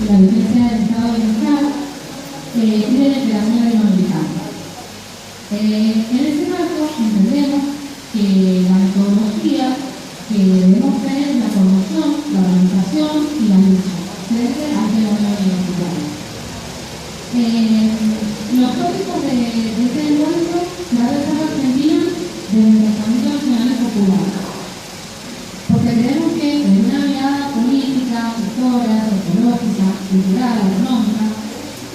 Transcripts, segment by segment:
la vigencia del Estado Bienestar y de la integración latinoamericana. En ese marco entendemos que la metodología que debemos tener es la formación, la organización y la lucha desde la fenómeno universitario. Los tópicos de este encuentro se va a tratar Argentina desde el pensamiento nacional y popular, porque creemos que desde una mirada política, histórica, sociológica, cultural, económica,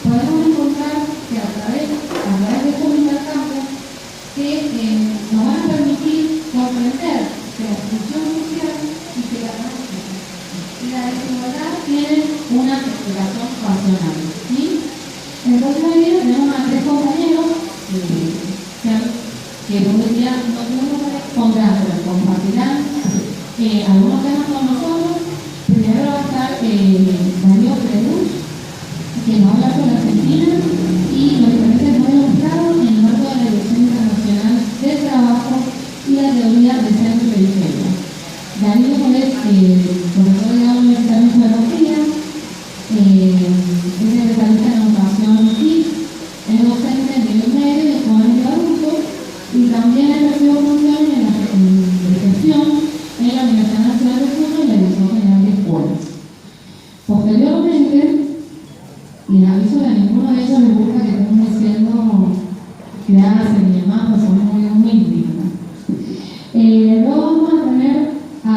podemos encontrar que a través de estos intercambios que nos van a permitir comprender que la exclusión social y que la desigualdad tienen una explicación racional, ¿sí? Entonces hoy día tenemos a tres compañeros que por un día no tenemos que encontrar, pero compartirán algunos temas con nosotros. Primero va a estar Darío Predús, que nos va a hablar sobre Argentina y los diferentes modelos mostrados en el marco de la Dirección Internacional del Trabajo y la teoría de centro y periferia. Darío es profesor de la Universidad de Geografía, es especialista en educación y es docente en nivel medio y jóvenes y adultos, y también ha ejercido funciones en gestión en la Universidad Nacional de Cuyo y la Dirección General de Escuelas. Posteriormente, y les aviso que a ninguno de ellos les gusta que estemos diciendo qué hacen y demás, pues son muy indignas. Luego vamos a tener a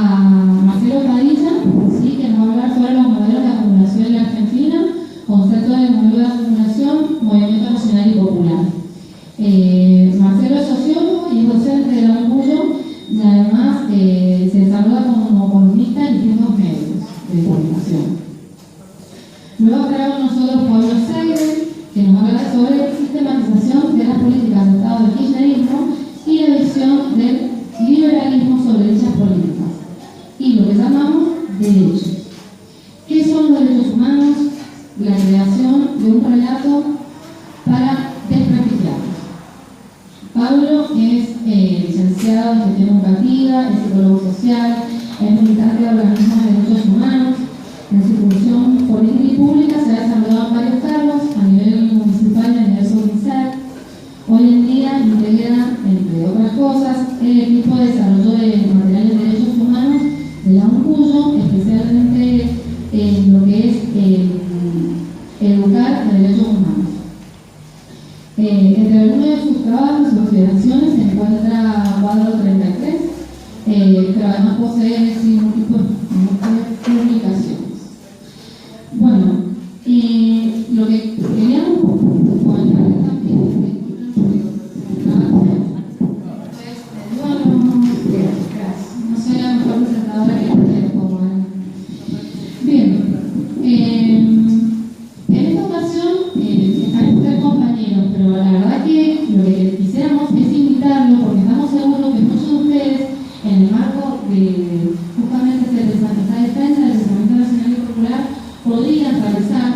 Marcelo Padilla, ¿sí? Que nos va a hablar sobre los modelos de acumulación en la Argentina, concepto de modelo de acumulación, movimiento nacional y popular. Marcelo es sociólogo y es docente de la UNCUYO y además se desarrolla como columnista en distintos medios de comunicación. Luego traemos nosotros Pablo Segre, que nos habla sobre sistematización de las políticas de Estado del kirchnerismo y la visión del liberalismo sobre dichas políticas y lo que llamamos derechos. ¿Qué son los derechos humanos? La creación de un relato para desprestigiarlos. Pablo es licenciado en gestión educativa, es psicólogo social, es militante de organismos de derechos humanos. En su función política y pública se ha desarrollado en varios cargos a nivel municipal y a nivel provincial. Hoy en día integra, entre otras cosas, el equipo de desarrollo de materiales de derechos humanos de la UNCUYO, especialmente en lo que es educar en derechos humanos. Entre algunos de sus trabajos y sus consideraciones se encuentra Cuadro 33, pero además posee múltiples publicaciones. Bueno, lo que queríamos comentar también no soy la mejor presentadora que ustedes, como bien. En esta ocasión están tres compañeros, pero la verdad que lo que quisiéramos es invitarlos porque estamos seguros que muchos de ustedes, en el marco de justamente esta defensa del pensamiento nacional y popular, podrían realizar,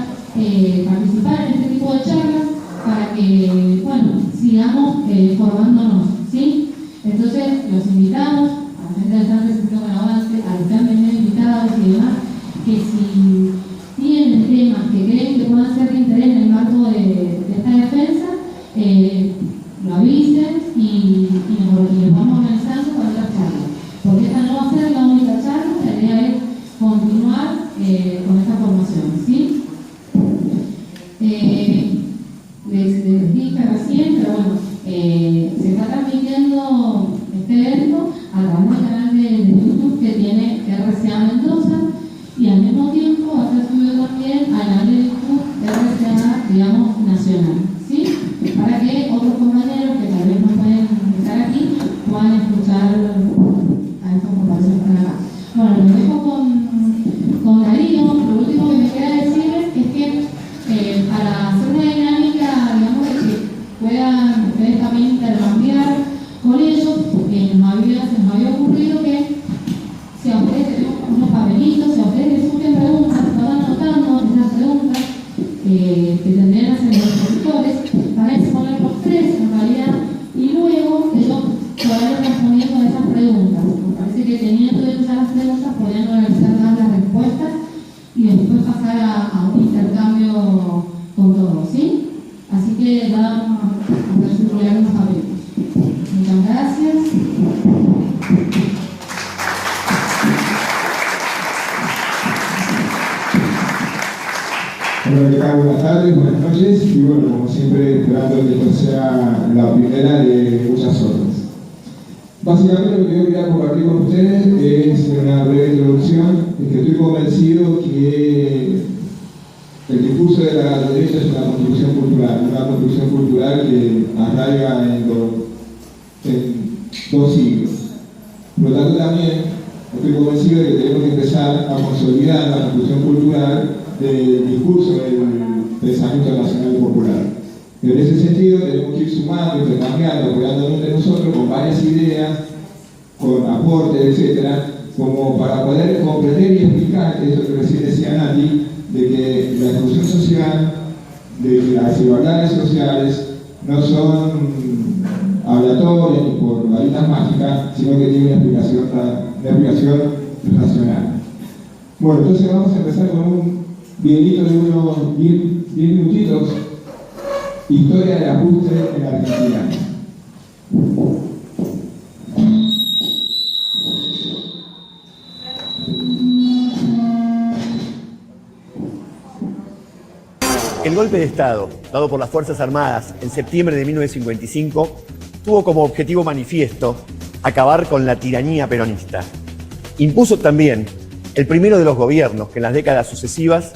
participar en este tipo de charlas para que, bueno, sigamos formándonos, ¿sí? Entonces, los invitamos, a la gente del Centro de Gestión con Avance, a los que han venido invitados y demás, que si tienen temas que creen que puedan ser de interés en el marco de esta defensa, lo avisen y nos vamos organizando para otras charlas. Porque esta no va a ser la única charla, la idea es continuar con esta formación, ¿sí? Les dije recién, pero bueno, se está transmitiendo este evento a través del canal de YouTube que tiene RCA Mendoza y al mismo tiempo va a ser subido también al canal de YouTube de RCA, digamos, nacional, ¿sí? Para que otros compañeros que tal vez no pueden estar aquí puedan escuchar a estos compañeros que están acá. Bueno, los dejo con Darío. Lo último que me queda decirles es que para hacer una dinámica, digamos, de que puedan ustedes también intercambiar con ellos, se nos había ocurrido que si a ustedes tenemos unos papelitos, si a ustedes les surgen preguntas, van anotando esas preguntas que tendrían que hacer los profesores para exponer los tres en realidad y luego ellos podrán respondiendo a esas preguntas. Me parece que teniendo ellos ya las preguntas podrían organizar las respuestas y después pasar a un Bueno, acá buenas tardes, buenas noches y bueno, como siempre, esperando que esto sea la primera de muchas otras. Básicamente lo que yo quería compartir con ustedes es una breve introducción, es que estoy convencido que el discurso de la derecha es una construcción cultural que arraiga en dos siglos. Por lo tanto, también estoy convencido de que tenemos que empezar a consolidar la construcción cultural del discurso del pensamiento nacional y popular. Pero en ese sentido tenemos que ir sumando, intercambiando, apoyándonos entre nosotros con varias ideas, con aportes, etcétera, como para poder comprender y explicar eso que recién decía Nati, de que la exclusión social, de que las desigualdades sociales no son aleatorias ni por varitas mágicas, sino que tienen una explicación racional. Bueno, entonces vamos a empezar con un videito de unos 10 minutitos. Historia del ajuste en la Argentina. El golpe de Estado, dado por las Fuerzas Armadas en septiembre de 1955, tuvo como objetivo manifiesto acabar con la tiranía peronista. Impuso también el primero de los gobiernos que en las décadas sucesivas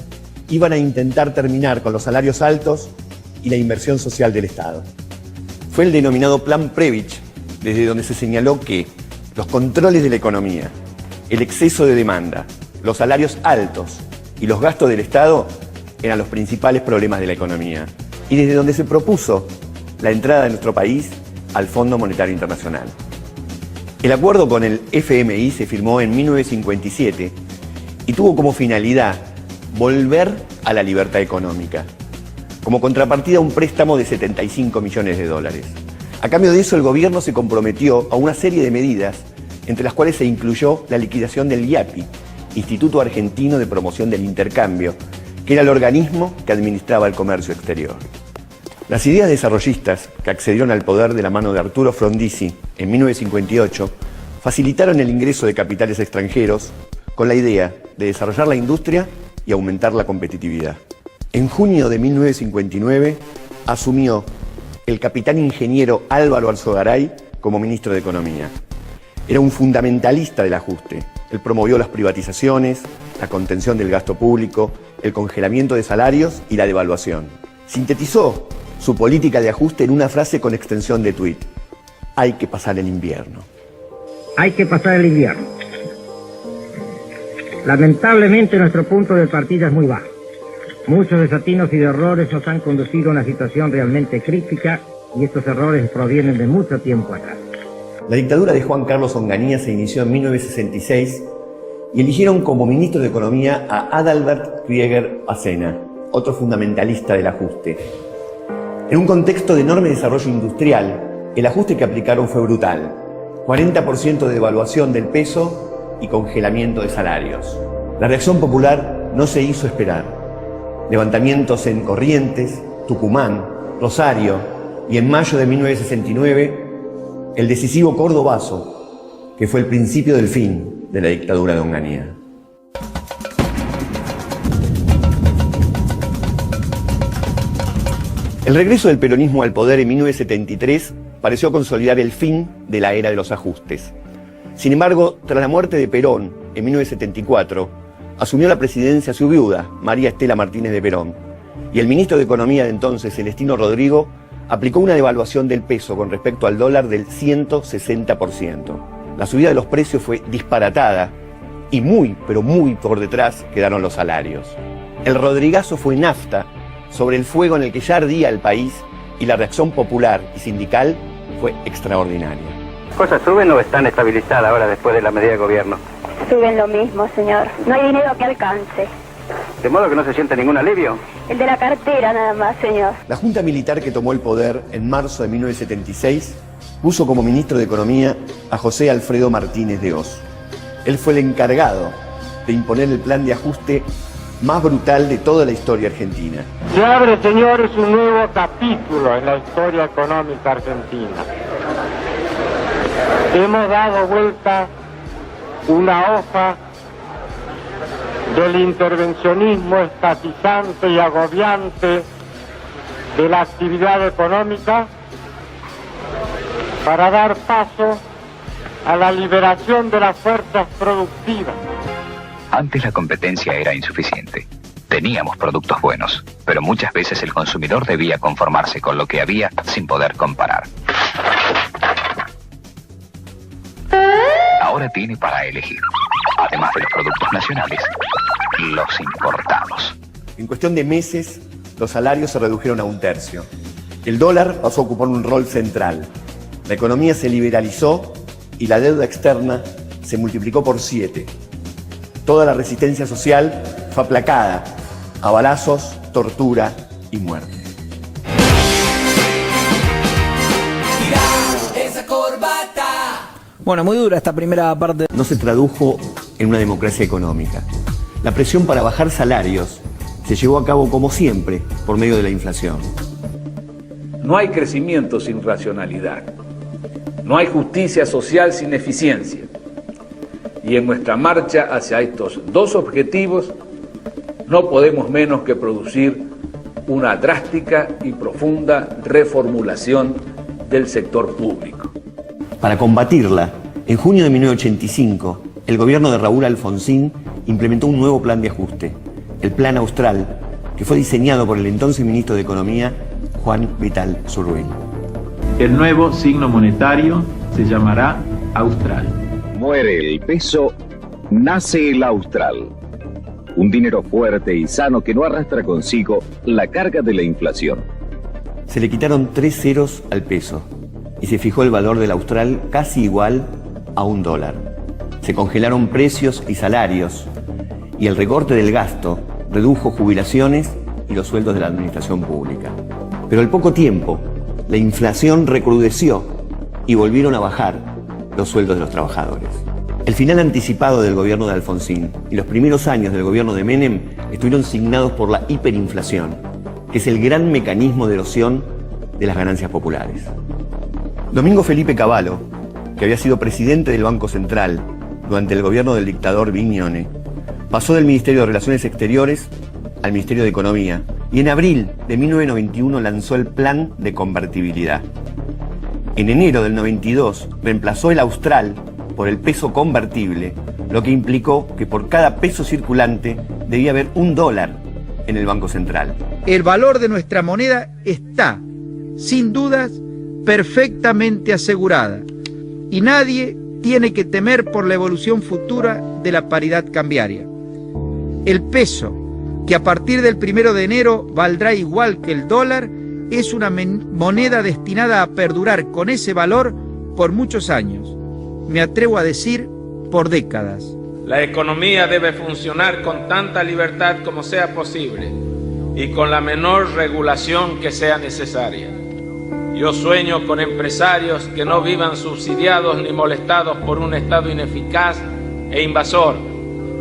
iban a intentar terminar con los salarios altos y la inversión social del Estado. Fue el denominado Plan Previch, desde donde se señaló que los controles de la economía, el exceso de demanda, los salarios altos y los gastos del Estado eran los principales problemas de la economía, y desde donde se propuso la entrada de nuestro país al Fondo Monetario Internacional. El acuerdo con el FMI se firmó en 1957 y tuvo como finalidad volver a la libertad económica. Como contrapartida, un préstamo de 75 millones de dólares. A cambio de eso, el gobierno se comprometió a una serie de medidas, entre las cuales se incluyó la liquidación del IAPI, Instituto Argentino de Promoción del Intercambio, que era el organismo que administraba el comercio exterior. Las ideas desarrollistas que accedieron al poder de la mano de Arturo Frondizi en 1958 facilitaron el ingreso de capitales extranjeros con la idea de desarrollar la industria y aumentar la competitividad. En junio de 1959 asumió el capitán ingeniero Álvaro Alzogaray como ministro de Economía. Era un fundamentalista del ajuste. Él promovió las privatizaciones, la contención del gasto público, el congelamiento de salarios y la devaluación. Sintetizó su política de ajuste en una frase con extensión de tuit: hay que pasar el invierno. Hay que pasar el invierno. Lamentablemente nuestro punto de partida es muy bajo. Muchos desatinos y de errores nos han conducido a una situación realmente crítica y estos errores provienen de mucho tiempo atrás. La dictadura de Juan Carlos Onganía se inició en 1966 y eligieron como ministro de Economía a Adalbert Krieger Pacena, otro fundamentalista del ajuste. En un contexto de enorme desarrollo industrial, el ajuste que aplicaron fue brutal: 40% de devaluación del peso y congelamiento de salarios. La reacción popular no se hizo esperar. Levantamientos en Corrientes, Tucumán, Rosario y en mayo de 1969, el decisivo Cordobazo, que fue el principio del fin de la dictadura de Onganía. El regreso del peronismo al poder en 1973 pareció consolidar el fin de la era de los ajustes. Sin embargo, tras la muerte de Perón en 1974, asumió la presidencia su viuda, María Estela Martínez de Perón, y el ministro de Economía de entonces, Celestino Rodrigo, aplicó una devaluación del peso con respecto al dólar del 160%. La subida de los precios fue disparatada y muy, pero muy por detrás quedaron los salarios. El Rodrigazo fue nafta sobre el fuego en el que ya ardía el país y la reacción popular y sindical fue extraordinaria. ¿Las cosas suben o están estabilizadas ahora después de la medida de gobierno? Suben lo mismo, señor. No hay dinero que alcance. ¿De modo que no se siente ningún alivio? El de la cartera nada más, señor. La Junta Militar que tomó el poder en marzo de 1976 puso como ministro de Economía a José Alfredo Martínez de Hoz. Él fue el encargado de imponer el plan de ajuste más brutal de toda la historia argentina. Se abre, señores, un nuevo capítulo en la historia económica argentina. Hemos dado vuelta una hoja del intervencionismo estatizante y agobiante de la actividad económica para dar paso a la liberación de las fuerzas productivas. Antes la competencia era insuficiente. Teníamos productos buenos, pero muchas veces el consumidor debía conformarse con lo que había sin poder comparar. Ahora tiene para elegir, además de los productos nacionales, los importados. En cuestión de meses, los salarios se redujeron a 1/3. El dólar pasó a ocupar un rol central. La economía se liberalizó y la deuda externa se multiplicó por 7. Toda la resistencia social fue aplacada a balazos, tortura y muerte. Bueno, muy dura esta primera parte. No se tradujo en una democracia económica. La presión para bajar salarios se llevó a cabo como siempre por medio de la inflación. No hay crecimiento sin racionalidad. No hay justicia social sin eficiencia. Y en nuestra marcha hacia estos dos objetivos no podemos menos que producir una drástica y profunda reformulación del sector público. Para combatirla, en junio de 1985, el gobierno de Raúl Alfonsín implementó un nuevo plan de ajuste, el Plan Austral, que fue diseñado por el entonces ministro de Economía, Juan Vital Zurbuil. El nuevo signo monetario se llamará Austral. Muere el peso, nace el Austral. Un dinero fuerte y sano que no arrastra consigo la carga de la inflación. Se le quitaron 3 ceros al peso y se fijó el valor del Austral casi igual a $1. Se congelaron precios y salarios y el recorte del gasto redujo jubilaciones y los sueldos de la administración pública. Pero al poco tiempo, la inflación recrudeció y volvieron a bajar los sueldos de los trabajadores. El final anticipado del gobierno de Alfonsín y los primeros años del gobierno de Menem estuvieron signados por la hiperinflación, que es el gran mecanismo de erosión de las ganancias populares. Domingo Felipe Cavallo, que había sido presidente del Banco Central durante el gobierno del dictador Vignone, pasó del Ministerio de Relaciones Exteriores al Ministerio de Economía y en abril de 1991 lanzó el Plan de Convertibilidad. En enero del 92 reemplazó el Austral por el peso convertible, lo que implicó que por cada peso circulante debía haber $1 en el Banco Central. El valor de nuestra moneda está, sin dudas, perfectamente asegurada y nadie tiene que temer por la evolución futura de la paridad cambiaria. El peso, que a partir del 1 de enero valdrá igual que el dólar, es una moneda destinada a perdurar con ese valor por muchos años. Me atrevo a decir, por décadas. La economía debe funcionar con tanta libertad como sea posible y con la menor regulación que sea necesaria. Yo sueño con empresarios que no vivan subsidiados ni molestados por un Estado ineficaz e invasor.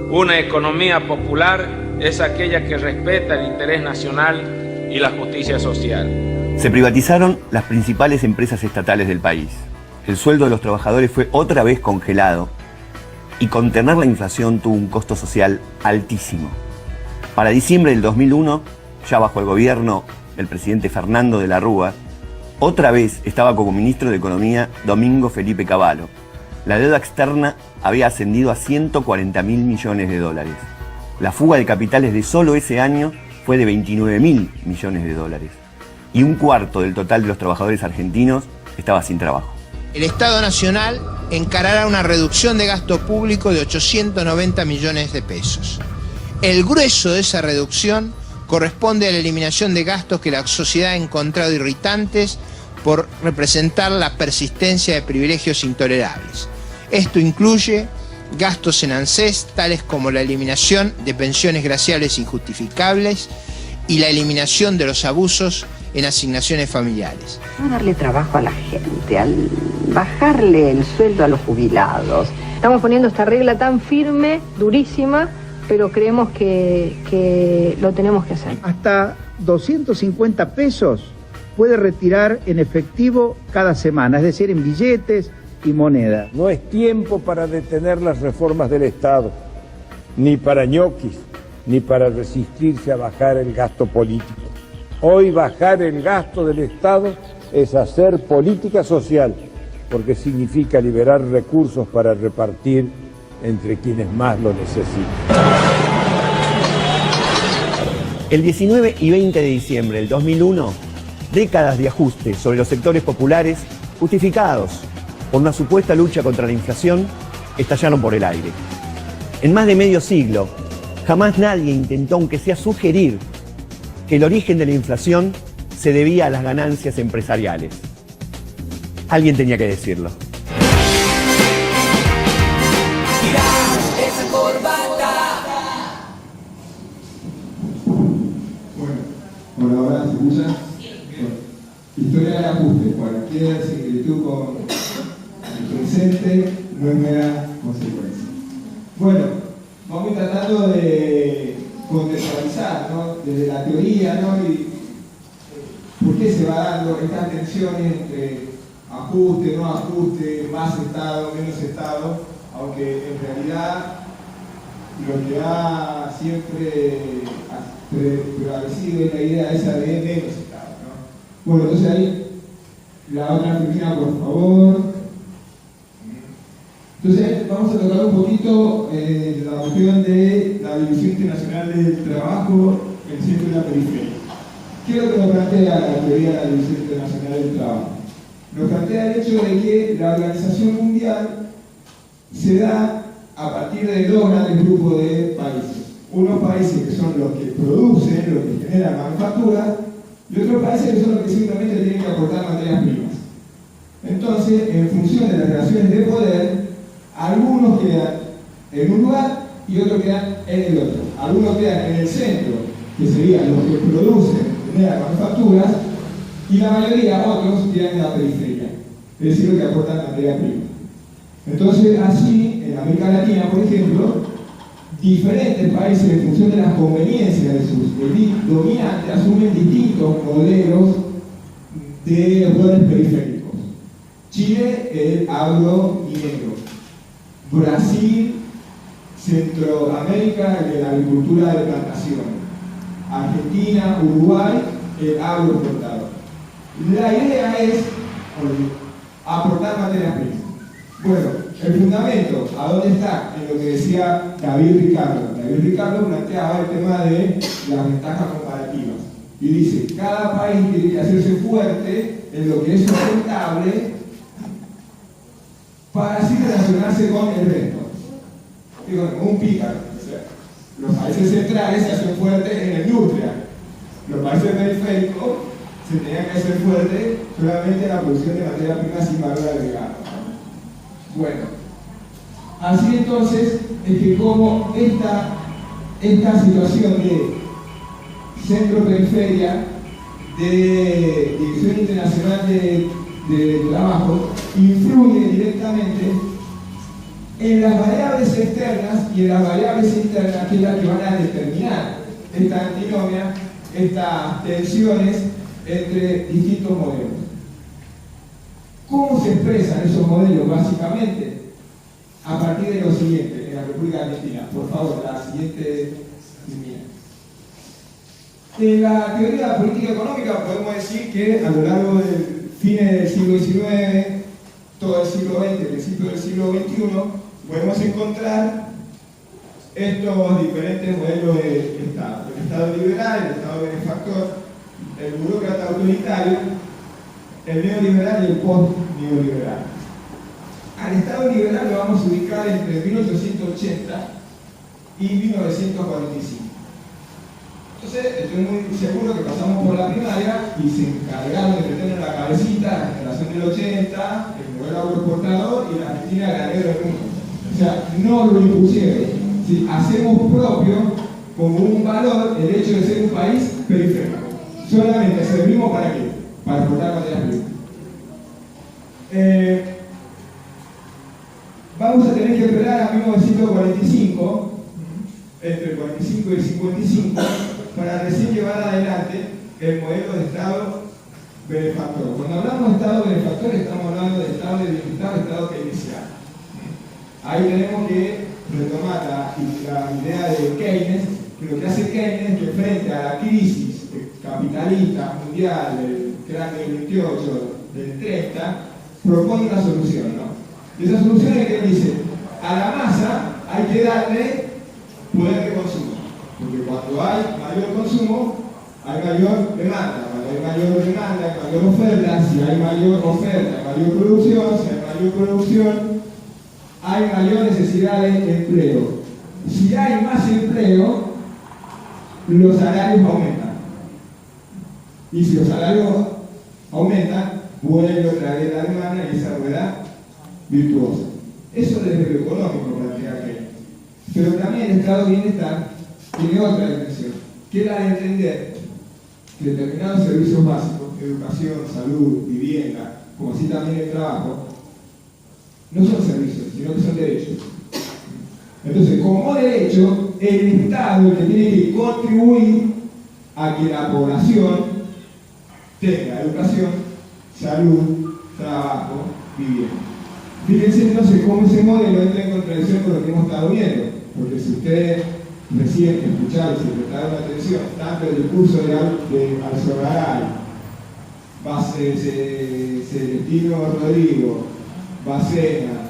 Una economía popular es aquella que respeta el interés nacional y la justicia social. Se privatizaron las principales empresas estatales del país. El sueldo de los trabajadores fue otra vez congelado y contener la inflación tuvo un costo social altísimo. Para diciembre del 2001, ya bajo el gobierno del presidente Fernando de la Rúa, otra vez estaba como ministro de Economía Domingo Felipe Cavallo. La deuda externa había ascendido a $140.000 millones. La fuga de capitales de solo ese año fue de $29.000 millones. Y un cuarto del total de los trabajadores argentinos estaba sin trabajo. El Estado Nacional encarará una reducción de gasto público de 890 millones de pesos. El grueso de esa reducción corresponde a la eliminación de gastos que la sociedad ha encontrado irritantes por representar la persistencia de privilegios intolerables. Esto incluye gastos en ANSES, tales como la eliminación de pensiones graciales injustificables y la eliminación de los abusos en asignaciones familiares. A darle trabajo a la gente, al bajarle el sueldo a los jubilados. Estamos poniendo esta regla tan firme, durísima, pero creemos que lo tenemos que hacer. Hasta 250 pesos puede retirar en efectivo cada semana, es decir, en billetes y moneda. No es tiempo para detener las reformas del Estado. ni para ñoquis, ni para resistirse a bajar el gasto político. Hoy bajar el gasto del Estado es hacer política social, porque significa liberar recursos para repartir entre quienes más lo necesitan. El 19 y 20 de diciembre del 2001, décadas de ajustes sobre los sectores populares, justificados por una supuesta lucha contra la inflación, estallaron por el aire. En más de medio siglo, jamás nadie intentó, aunque sea sugerir, que el origen de la inflación se debía a las ganancias empresariales. Alguien tenía que decirlo. Bueno, ahora se escucha. Historia del ajuste. Cualquier similitud con el presente no es mera consecuencia. Bueno, vamos a ir tratando de contextualizar, ¿no? Desde la teoría, ¿no? Y por qué se va dando estas tensiones entre ajuste, no ajuste, más Estado, menos Estado, aunque en realidad lo que ha siempre prevalecido es la idea esa de menos Estado, ¿no? Bueno, entonces ahí la otra firmina, por favor. Entonces vamos a tocar un poquito la cuestión de la División Internacional del Trabajo, el centro y la periferia. ¿Qué es lo que nos plantea la teoría de la División Internacional del Trabajo? Nos plantea el hecho de que la Organización Mundial se da a partir de dos grandes grupos de países. Unos países que son los que producen, los que generan manufactura, y otros países que son los que simplemente tienen que aportar materias primas. Entonces, en función de las relaciones de poder, algunos quedan en un lugar y otros quedan en el otro. Algunos quedan en el centro, que serían los que producen, generan manufacturas, y la mayoría, otros, quedan en la periferia, es decir, los que aportan materia prima. Entonces, así, en América Latina, por ejemplo, diferentes países, en función de las conveniencias de sus élites dominantes, asumen distintos modelos de roles periféricos. Chile, el agrominero. Brasil, Centroamérica, el de la agricultura de plantación. Argentina, Uruguay, el agroexportador. La idea es aportar materias primas. Bueno, el fundamento, ¿a dónde está? En lo que decía David Ricardo. David Ricardo planteaba el tema de las ventajas comparativas. Y dice, cada país tiene que hacerse fuerte en lo que es sustentable para así relacionarse con el resto. Digo, como un pícaro. O sea, los países centrales se hacen fuertes en la industria. Los países periféricos se tenían que hacer fuertes solamente en la producción de materia prima sin valor agregado. Bueno, así entonces es que como esta situación de centro-periferia, de División Internacional de Trabajo, influye directamente en las variables externas y en las variables internas, que es las que van a determinar esta antinomia, estas tensiones entre distintos modelos. ¿Cómo se expresan esos modelos? Básicamente, a partir de lo siguiente, en la República Argentina. Por favor, la siguiente línea. En la teoría de la política económica podemos decir que a lo largo del fines del siglo XIX, todo el siglo XX, principio del siglo XXI, podemos encontrar estos diferentes modelos de Estado. El Estado liberal, el Estado benefactor, el burócrata autoritario, el neoliberal y el post-neoliberal. Al Estado liberal lo vamos a ubicar entre 1880 y 1945. Entonces, estoy muy seguro que pasamos por la primaria y se encargaron de meter en la cabecita la generación del 80, el modelo agroexportador y la Argentina ganadera del mundo. O sea, no lo impusieron. ¿Sí? Hacemos propio como un valor el hecho de ser un país periférico. Solamente servimos para qué? Para exportar materias primas. Vamos a tener que esperar a 1945, entre el 45 y el 55, para recién llevar adelante el modelo de Estado benefactor. Cuando hablamos de Estado benefactor, estamos hablando de Estado de bienestar, de Estado keynesiano. Ahí tenemos que retomar la idea de Keynes, que lo que hace Keynes es que frente a la crisis capitalista mundial del crack del 28, del 30, propone una solución, ¿no? Y esa solución es que dice, a la masa hay que darle poder de consumo, porque cuando hay mayor consumo, hay mayor demanda. Cuando hay mayor demanda, hay mayor oferta. Si hay mayor oferta, hay mayor producción. Si hay mayor producción, hay mayor necesidad de empleo. Si hay más empleo, los salarios aumentan. Y si los salarios aumentan, vuelve otra vez la demanda y esa rueda virtuosa. Eso desde lo económico plantea Keynes. Pero también el estado de bienestar tiene otra dimensión, que es la de entender que determinados servicios básicos, educación, salud, vivienda, como así también el trabajo, no son servicios, sino que son derechos. Entonces, como derecho, el Estado es el que tiene que contribuir a que la población tenga educación, salud, trabajo, vivienda. Fíjense entonces cómo ese modelo entra en contradicción con lo que hemos estado viendo, porque si ustedes recién escucharon y se prestaron atención, tanto el discurso de Alzogaray, Celestino Rodrigo, Bacena,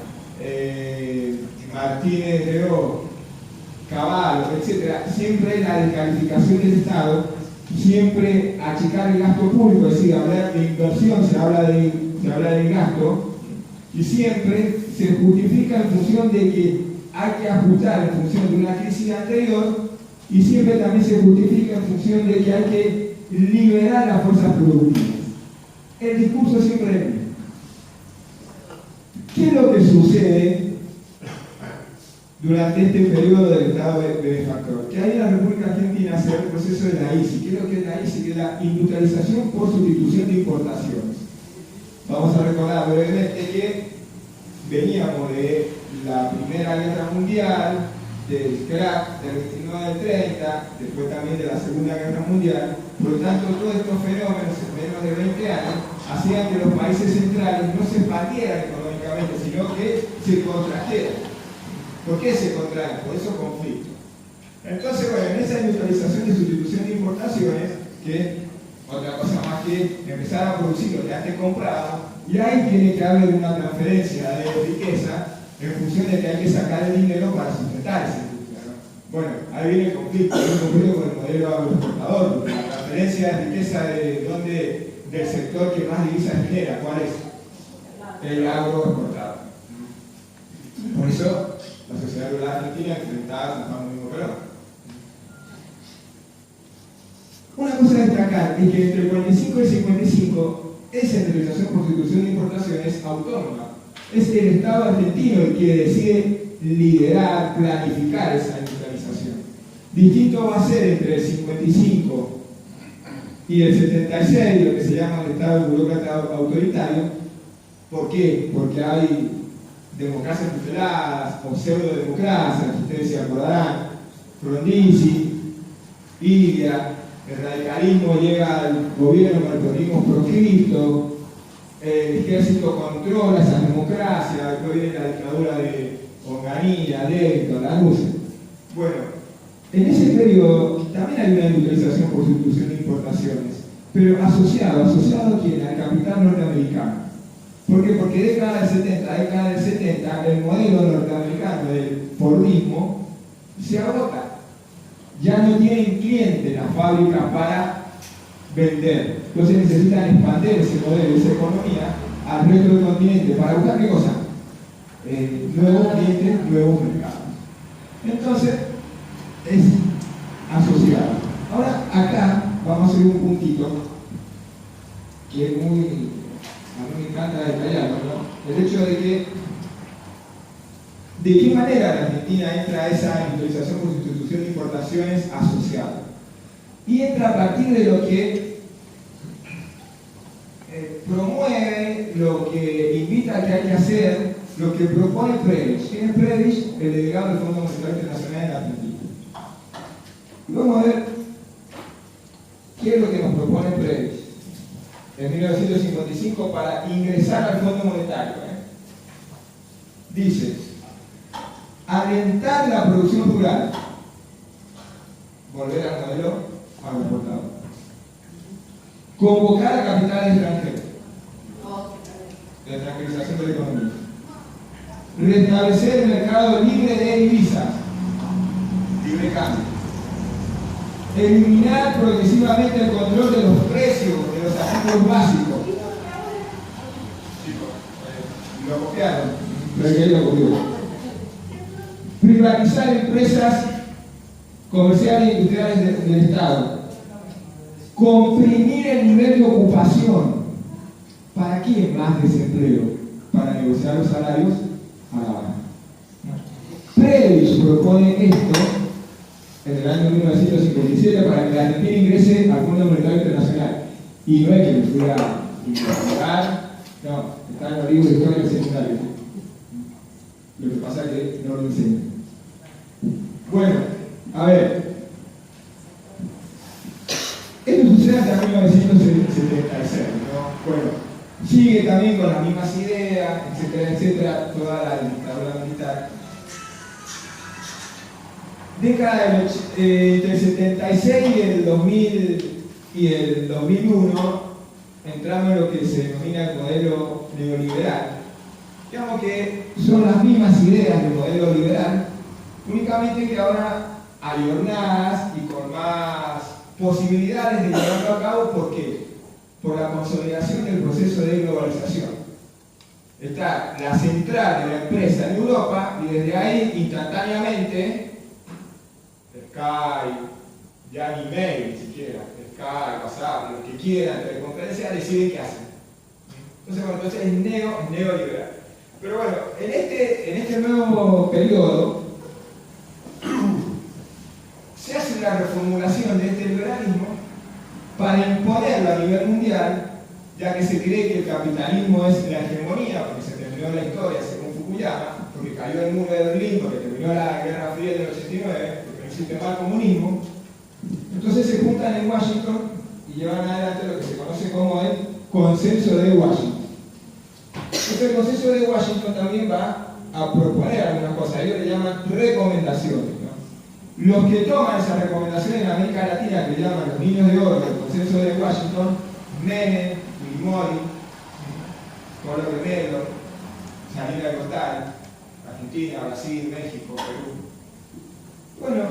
Martínez de O, Caballo, etc., siempre la descalificación del Estado, siempre achicar el gasto público, es decir, hablar de inversión, se habla de gasto, y siempre se justifica en función de que hay que ajustar en función de una crisis anterior, y siempre también se justifica en función de que hay que liberar las fuerzas productivas. El discurso siempre es el mismo. ¿Qué es lo que sucede durante este periodo del estado de benefactor? Que ahí en la República Argentina se ve el proceso de la ICI. ¿Qué es lo que es la ICI? Que es la industrialización por sustitución de importaciones. Vamos a recordar brevemente que veníamos de la Primera Guerra Mundial, del crack del 29 del 30, después también de la Segunda Guerra Mundial. Por lo tanto, todos estos fenómenos en menos de 20 años hacían que los países centrales no se expandieran económicamente, sino que se contrajeran. ¿Por qué se contraen? Por esos conflictos. Entonces, bueno, en esa industrialización de sustitución de importaciones, que otra cosa más que empezar a producir lo que antes compraba, y ahí tiene que haber una transferencia de riqueza en función de que hay que sacar el dinero para sustentar esa industria, ¿no? Bueno, ahí viene el conflicto, hay un conflicto con el modelo agroexportador, porque la transferencia de riqueza del sector que más divisas genera, ¿cuál es? El agroexportador. Por eso, la sociedad rural argentina enfrentada con el mismo problema. Una cosa a destacar es que entre el 45 y el 55, esa industrialización por sustitución de importaciones es autónoma. Es el Estado argentino el que decide liderar, planificar esa industrialización. Distinto va a ser entre el 55 y el 76, lo que se llama el Estado burócrata autoritario. ¿Por qué? Porque hay democracias tuteladas o pseudodemocracias, ustedes se acordarán, Frondizi, Ilia, el radicalismo llega al gobierno con el peronismo proscripto, el ejército controla esa democracia, después viene la dictadura de Onganía, Dayton, la Rusia. Bueno, en ese periodo también hay una industrialización por sustitución de importaciones, pero asociado ¿a quién? Al capital norteamericano. ¿Por qué? Porque década del 70, el modelo norteamericano del fordismo se agota. Ya no tienen clientes las fábricas para vender. Entonces necesitan expandir ese modelo, esa economía al resto del continente. ¿Para buscar qué cosa? Nuevos clientes, nuevos mercados. Entonces, es asociado. Ahora, acá vamos a hacer un puntito que es muy... a mí me encanta detallarlo, ¿no? El hecho de que ¿de qué manera la Argentina entra a esa industrialización por sustitución de importaciones asociada? Y entra a partir de lo que promueve, lo que invita a que hay que hacer, lo que propone Prebisch. ¿Quién es Prebisch? El delegado del Fondo Monetario Internacional en Argentina. Y vamos a ver qué es lo que nos propone Prebisch en 1955 para ingresar al Fondo Monetario. Dice: alentar aumentar la producción rural, volver al modelo agroexportador, convocar a capitales extranjeros, la extranjerización de la economía, restablecer el mercado libre de divisas, libre cambio, eliminar progresivamente el control de los precios de los artículos básicos. Lo copiaron, pero que lo copió. Privatizar empresas comerciales e industriales del Estado. Comprimir el nivel de ocupación. ¿Para qué más desempleo? Para negociar los salarios a la baja. Previs propone esto en el año 1957 para que la Argentina ingrese al Fondo Monetario Internacional. Y no es que me fui a investigar, no, está en los libros de historia secundaria. Lo que pasa es que no lo enseñan. Bueno, a ver. Esto sucede hasta 1976, ¿no? Bueno, sigue también con las mismas ideas, etcétera, etcétera, toda la dictadura militar. Década entre el 76 y el 2001 entramos en lo que se denomina el modelo neoliberal. Digamos que son las mismas ideas del modelo liberal, únicamente que ahora ayornadas y con más posibilidades de llevarlo a cabo. ¿Por qué? Por la consolidación del proceso de globalización. Está la central de la empresa en Europa y desde ahí instantáneamente Skype, ya ni mail siquiera, Skype, WhatsApp, lo que quieran, teleconferencia, deciden qué hacen. Entonces, bueno, entonces es neoliberal. Pero bueno, en este nuevo periodo se hace una reformulación de este liberalismo para imponerlo a nivel mundial, ya que se cree que el capitalismo es la hegemonía, porque se terminó la historia según Fukuyama, porque cayó el muro de Berlín, porque terminó la Guerra Fría del 89, sistema del comunismo. Entonces se juntan en Washington y llevan adelante lo que se conoce como el Consenso de Washington. Entonces el Consenso de Washington también va a proponer algunas cosas, ellos le llaman recomendaciones, ¿no? Los que toman esas recomendaciones en América Latina, que llaman los niños de oro del Consenso de Washington, Menem, Fujimori, Pablo Remelo, Salinas de Gortari, Argentina, Brasil, México, Perú. Bueno,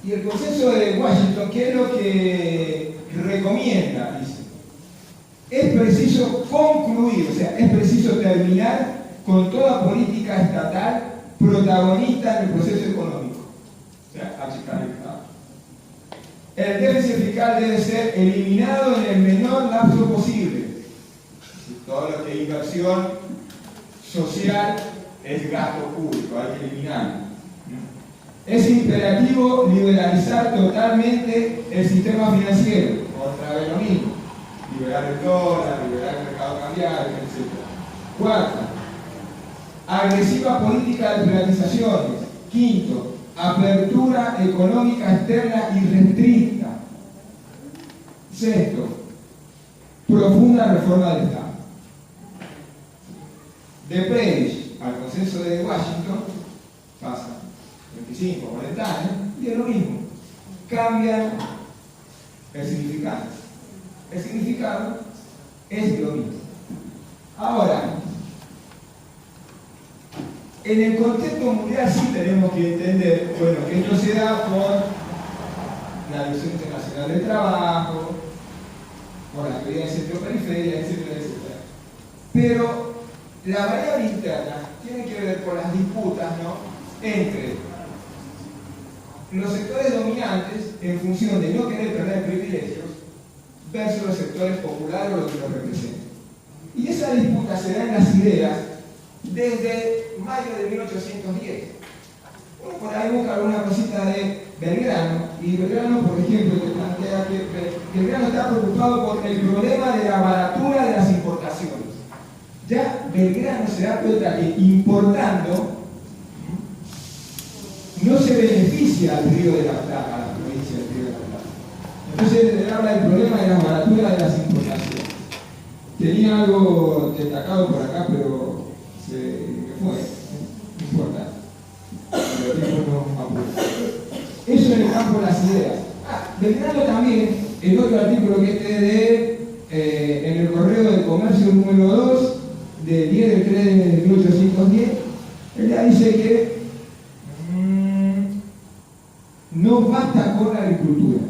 y el Consenso de Washington, ¿qué es lo que recomienda? Dice, es preciso concluir, o sea, es preciso terminar con toda política estatal protagonista en el proceso económico. O sea, achicar el Estado. El déficit fiscal debe ser eliminado en el menor lapso posible. Todo lo que es inversión social es gasto público, hay que eliminarlo. Es imperativo liberalizar totalmente el sistema financiero, otra vez lo mismo, liberar el dólar, liberar el mercado cambiario, etc. Cuarta, agresiva política de privatizaciones. Quinto, apertura económica externa irrestricta. Sexto, profunda reforma del Estado. De Page al Consenso de Washington pasa 25, 40 años, y es lo mismo. Cambian el significado. El significado es lo mismo. Ahora, en el contexto mundial sí tenemos que entender, bueno, que esto se da por la División Internacional del Trabajo, por la teoría de centro-periferia, etcétera, etcétera. Pero la variable interna tiene que ver con las disputas, ¿no?, entre los sectores dominantes en función de no querer perder privilegios versus los sectores populares o los que los representan. Y esa disputa se da en las ideas desde mayo de 1810. Uno por ahí busca alguna cosita de Belgrano, y Belgrano, por ejemplo, te plantea que Belgrano está preocupado por el problema de la baratura de las importaciones. Ya Belgrano se da cuenta que importando no se beneficia al Río de la Plata, a la provincia del Río de la Plata. Entonces él habla del problema de la baratura de las importaciones. Tenía algo destacado por acá, pero se fue. No importa. Eso en el campo de las ideas. Belgrano también, el otro artículo que en el Correo de Comercio número 2, del 10 del 3 de 1810, él ya dice que no basta con la agricultura,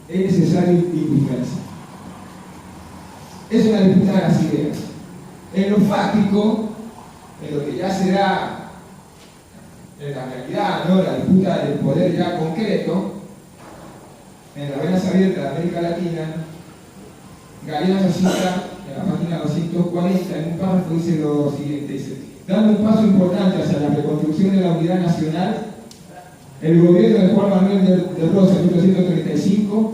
es necesario industrializar. Es una disputa de las ideas. En lo fáctico, en lo que ya será en la realidad, ¿no?, la disputa del poder ya concreto, en la Venas Abiertas de América Latina, Galeano cita en la página 240, en un párrafo dice lo siguiente, dice: dando un paso importante hacia la reconstrucción de la unidad nacional, el gobierno de Juan Manuel de Rosas, en 1835,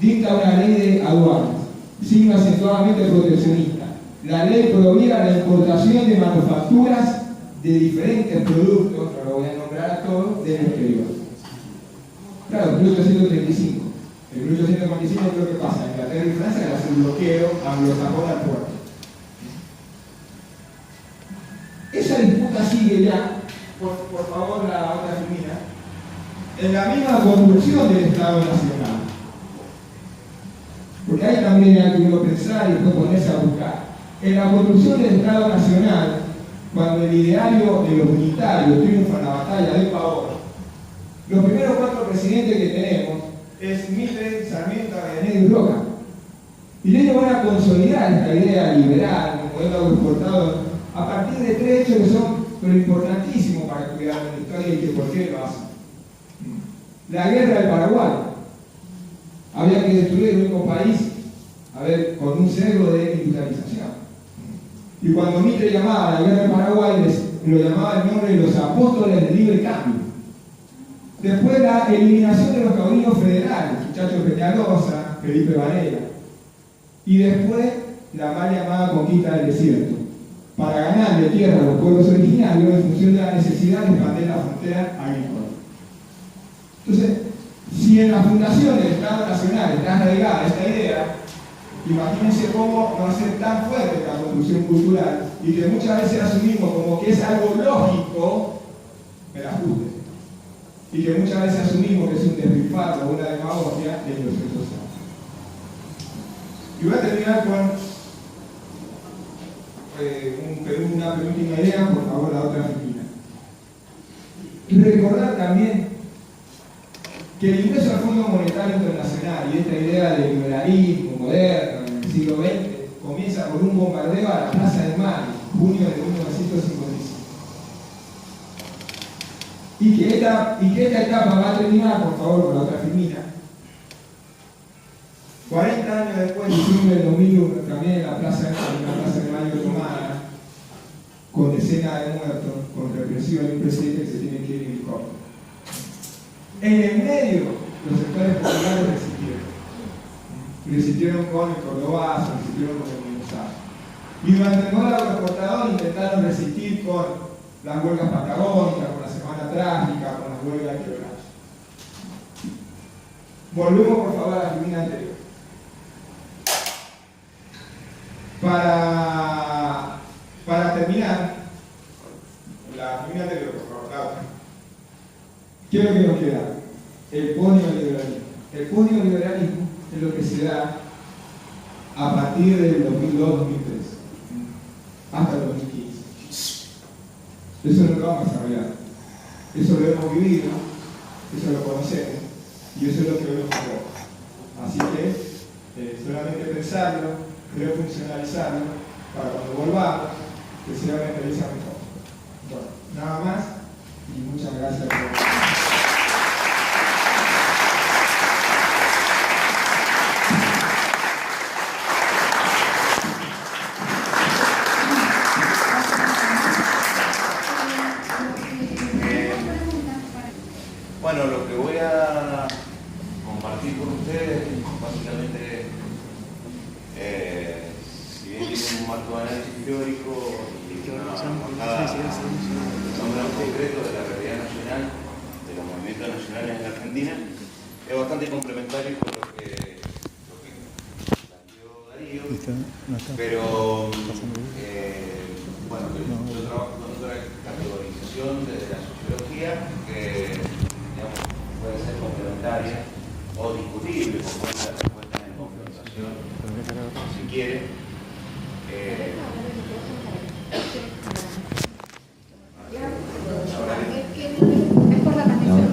dicta una ley de aduanas, signo acentuadamente proteccionista. La ley prohibía la importación de manufacturas de diferentes productos, no lo voy a nombrar a todos, del exterior. Claro, en 1835. En 1845 creo que pasa, en Inglaterra y Francia le hace un bloqueo anglosajón al puerto. Esa disputa sigue ya, por favor la otra filmina, en la misma construcción del Estado Nacional. Porque ahí también hay que uno pensar y después ponerse a buscar. En la construcción del Estado Nacional, cuando el ideario de los unitarios triunfa en la batalla de Pavón, los primeros 4 presidentes que tenemos es Mitre, Sarmiento, Avellaneda y Roca. Y ellos van a consolidar esta idea liberal, un modelo agroexportador, a partir de 3 hechos que son pero importantísimos para estudiar la historia y que por qué lo hacen. La guerra del Paraguay. Había que destruir el único país, con un sesgo de industrialización. Y cuando Mitre llamaba a la guerra del Paraguay, lo llamaba el nombre de los apóstoles del libre cambio. Después la eliminación de los caudillos federales, Chacho Peñalosa, Felipe Varela. Y después la mal llamada conquista del desierto, para ganarle tierra a los pueblos originarios en función de la necesidad de expandir la frontera agrícola. Entonces, si en la fundación del Estado Nacional está arraigada esta idea, imagínense cómo va a ser tan fuerte la construcción cultural y que muchas veces asumimos como que es algo lógico el ajuste. Y que muchas veces asumimos que es un despilfarro o una demagogia de inversión social. Y voy a terminar con una penúltima idea, por favor, la otra Argentina. Y recordar también que el ingreso al Fondo Monetario Internacional y esta idea del liberalismo moderno en el siglo XX comienza con un bombardeo a la Plaza de Mayo, junio de 1955. Y que esta etapa va a terminar, por favor, con la otra filmina. 40 años después, en diciembre del 2001, también en la Plaza de Mayo tomada, con decenas de muertos, con represión y un presidente que se tiene que ir en helicóptero. En el medio, los sectores populares resistieron con el cordobazo, resistieron con el mensaje. Y durante el modelo agroexportador intentaron resistir con las huelgas patagónicas, con la Semana Trágica, con las huelgas de quebracho. Volvemos por favor a la filmina anterior. Para terminar, la filmina anterior, por favor, la otra. ¿Qué es lo que nos queda? El posneoliberalismo. El posneoliberalismo es lo que se da a partir del 2002-2003 hasta el 2015. Eso no lo vamos a desarrollar. Eso lo hemos vivido, eso lo conocemos y eso es lo que vemos ahora. Así que solamente pensarlo, refuncionalizarlo para cuando volvamos que sea una experiencia mejor. Bueno, nada más y muchas gracias por... Bueno, lo que voy a compartir con ustedes, básicamente, si bien tiene un marco de análisis teórico y una marcada nombre concreto de la realidad nacional, de los movimientos nacionales en la Argentina, es bastante complementario con lo que planteó Darío, pero bueno, yo trabajo con otra categorización desde la sociología que puede ser monetaria, o discutible, como es la respuesta en confrontación, si quiere. Es por la transmisión.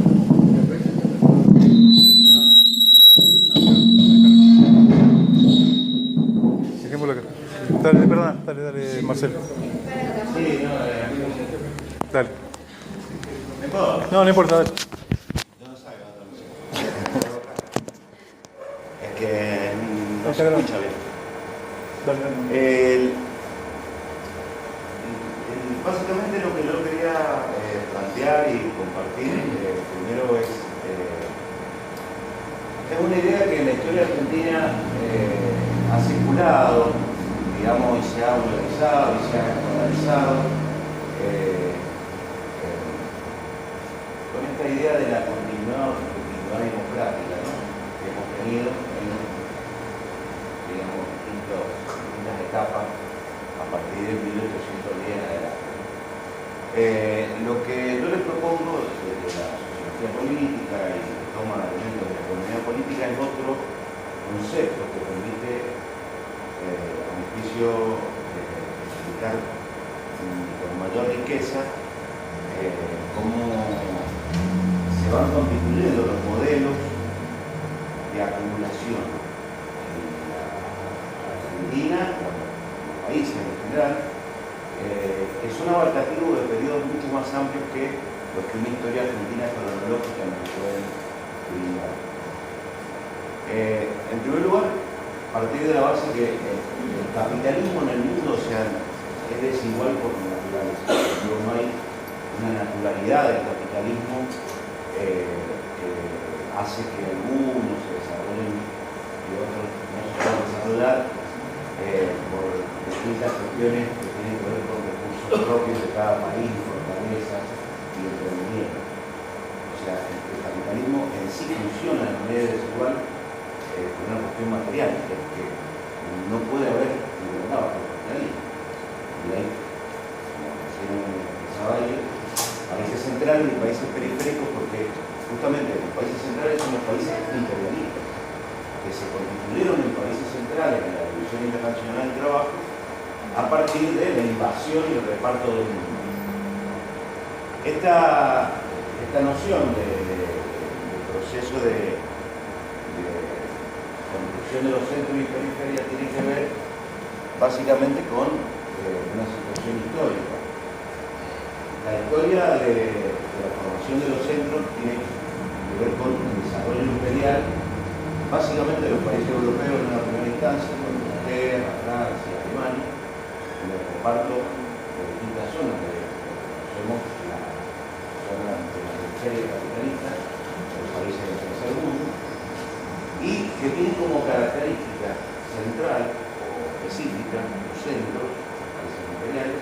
Dejémoslo acá. Dale, perdona, dale, Marcelo. Sí, no, dale. No importa, dale. Es que no se escucha bien. Básicamente lo que yo quería plantear y compartir primero es una idea que en la historia argentina ha circulado, digamos, y se ha organizado y se ha polarizado con esta idea de la continuidad democrática, ¿no?, que hemos tenido en, digamos, distintas etapas a partir de 1810 en adelante. Lo que yo les propongo desde la sociología política y toma de elementos de la economía política es otro concepto que permite, a mi juicio, explicar con mayor riqueza cómo se van constituyendo los modelos de acumulación en la Argentina, en los países en general, que son abarcativos de periodos mucho más amplios que los que una historia argentina cronológica nos puede brindar. En primer lugar, partir de la base que el capitalismo en el mundo, o sea, es desigual por naturaleza. No hay una naturalidad del capitalismo que hace que algunos se desarrollen y otros no se puedan desarrollar por distintas cuestiones que tienen que ver con recursos propios de cada país, fortalezas y emprendimiento. O sea, el capitalismo en sí funciona de manera desigual por una cuestión material, que es que no puede haber libertad bajo el capitalismo. Y hay, como decían países centrales y países periféricos, porque justamente los países centrales son los países imperialistas, que se constituyeron en países centrales en la División Internacional del Trabajo a partir de la invasión y el reparto del mundo. Esta noción de proceso de construcción de los centros y periferias tiene que ver básicamente con una situación histórica. La historia de la formación de los centros tiene que ver con el desarrollo imperial, básicamente de los países europeos en la primera instancia, con Inglaterra, Francia, Alemania, en el reparto de distintas zonas de conocemos la zona de la periferia capitalista, los países del tercer mundo, y que tienen como característica central o específica los centros, los países imperiales,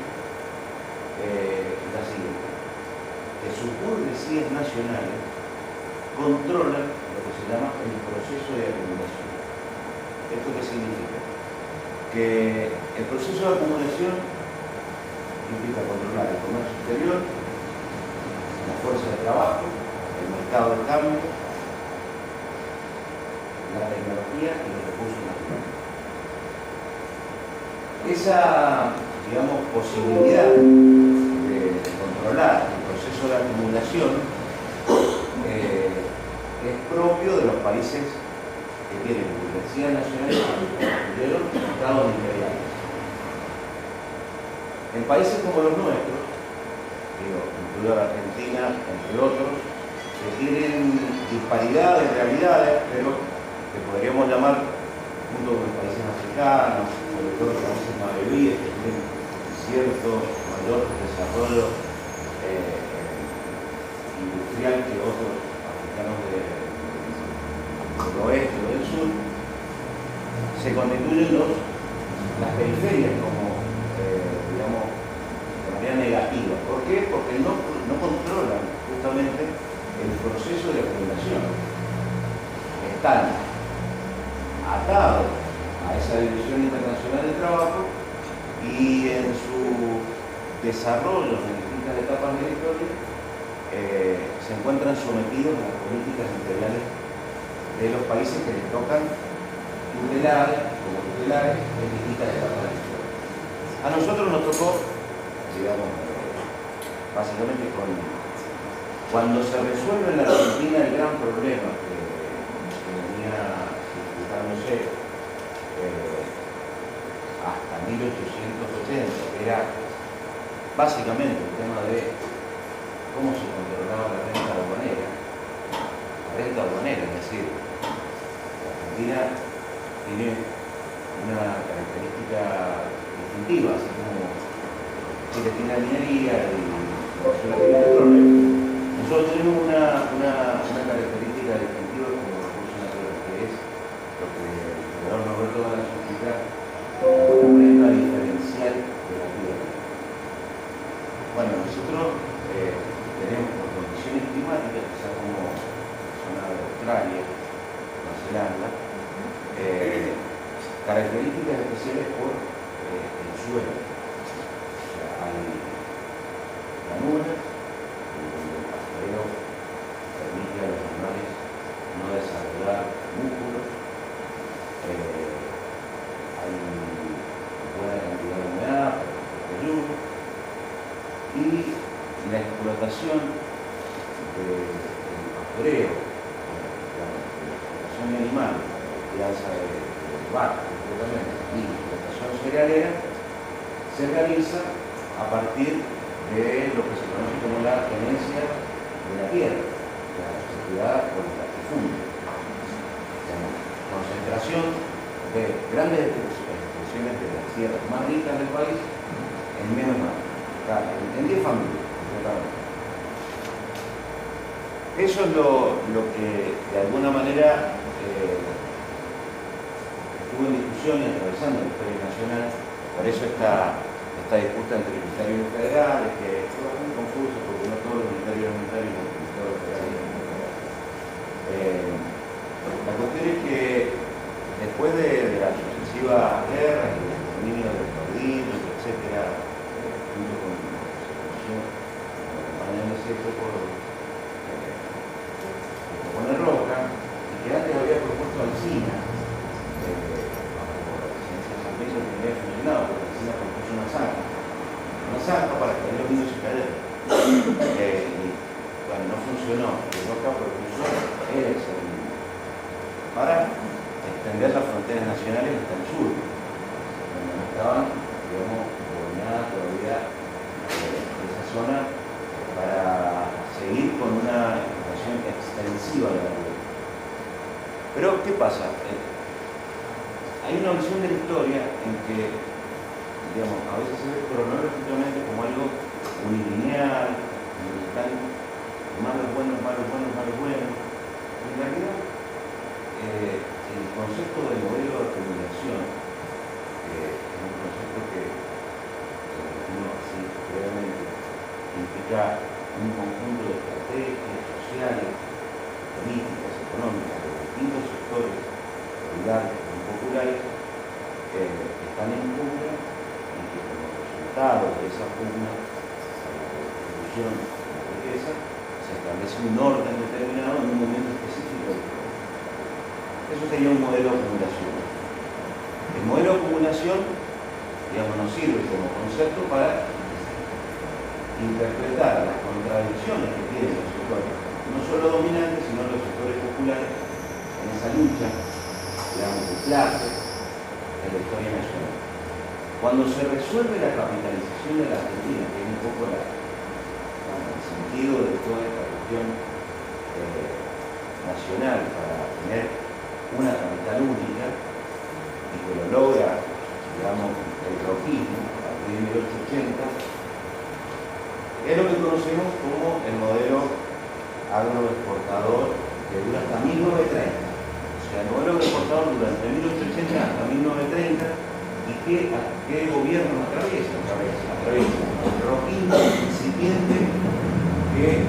la siguiente: que sus burguesías nacionales controlan lo que se llama el proceso de acumulación. ¿Esto qué significa? Que el proceso de acumulación implica controlar el comercio exterior, la fuerza de trabajo, el mercado de cambio, la tecnología y los recursos naturales. Esa, digamos, posibilidad de controlar el proceso de acumulación es propio de los países que tienen burguesías nacionales que constituyeron estados imperiales. En países como los nuestros, incluido la Argentina, entre otros, que tienen disparidad de realidades, pero que podríamos llamar, junto con los países africanos, sobre todo los países magrebíes, que tienen cierto mayor desarrollo industrial que otros africanos del oeste o del sur, se constituyen las periferias como, digamos, de manera negativa. ¿Por qué? Porque no controlan justamente el proceso de acumulación. Están atados a esa División Internacional del Trabajo y en su desarrollo en distintas etapas de la historia se encuentran sometidos a las políticas imperiales de los países que les tocan tutelar, como tutelares, en distintas etapas de la historia. A nosotros nos tocó, digamos, básicamente cuando se resuelve en la Argentina el gran problema que venía disputándose hasta 1880, que era básicamente el tema de cómo se controlaba la renta aduanera. La renta aduanera, es decir, la Argentina tiene una característica distintiva, así como Chile tiene la minería y Venezuela tiene el petróleo. Nosotros tenemos una característica distintiva como recurso natural, que es lo que el profesor Norberto va a explicar, la renta diferencial de la tierra. Bueno, nosotros tenemos por condiciones climáticas, quizás como la zona de Australia, Nueva Zelanda, características especiales por el suelo. O sea, hay llanuras, donde el pastoreo permite a los animales no desarrollar músculos, hay buena cantidad de humedad, de lluvia, y la explotación del pastoreo, la explotación de animales, crianza de vacas, concretamente, y la explotación cerealera, se realiza a partir de lo que se conoce como la tenencia de la tierra, la sociedad o el latifundio. Concentración de grandes extensiones de las tierras más ricas del país en menos manos, en 10 familias. Eso es lo que de alguna manera estuvo en discusión y atravesando la historia nacional. Por eso esta disputa entre unitarios y federales, que es muy confusa porque no todos los unitarios eran unitarios y todos los federales eran federales. La cuestión es que después de las sucesivas guerras y el dominio de los caudillos, etc., junto con la persecución acompañada de ese por Juan Roca, y que antes había propuesto Alsina, por la presidencia de San Pedro, que no había funcionado, porque Alsina propuso una zanja para que los niños se cayeran. Y bueno, no funcionó. Y Roca propuso para extender las fronteras nacionales hasta el sur, donde no estaban, digamos, gobernadas todavía esa zona, para seguir con una explotación extensiva de la tierra. Pero, ¿qué pasa? Hay una visión de la historia en que, digamos, a veces se ve cronológicamente como algo unilineal, donde están malos buenos, malos buenos, malos buenos. En realidad, el concepto del modelo de acumulación, que es un concepto que uno así brevemente implica un conjunto de estrategias sociales, políticas, económicas de distintos sectores rurales y populares que están en pugna y que como resultado de esa pugna a la distribución de la riqueza se establece un orden determinado en un momento específico. Eso sería un modelo de acumulación. El modelo de acumulación, digamos, nos sirve como concepto para interpretar las contradicciones que tienen los sectores, no solo dominantes, sino los sectores populares, en esa lucha, digamos, de clase en la historia nacional. Cuando se resuelve la capitalización de la Argentina, que es un poco el sentido de toda esta cuestión nacional para tener una capital única, y que lo logra, digamos, el roquismo a partir de 1880, es lo que conocemos como el modelo agroexportador que dura hasta 1930. O sea, el modelo agroexportador dura entre 1880 hasta 1930 y ¿qué gobierno atraviesa? Atraviesa el roquismo incipiente que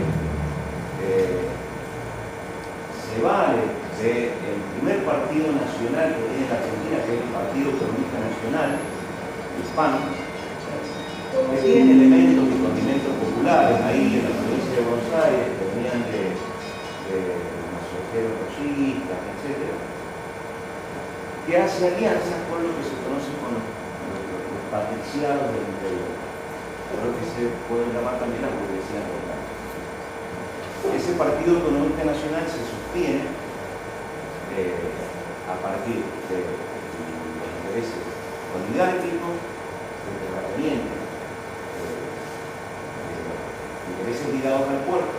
se vale del primer partido nacional que tiene la Argentina, que es el Partido Comunista Nacional, el PAN, que tiene elementos de movimientos populares ahí en la provincia de Buenos Aires, que venían de masoqueros rosistas, etc., que hace alianzas con lo que se conoce como los patriciados del interior, lo que se puede llamar también la burguesía local. Ese Partido Economista Nacional se sostiene a partir de los intereses oligárquicos, de terratenientes, intereses ligados al puerto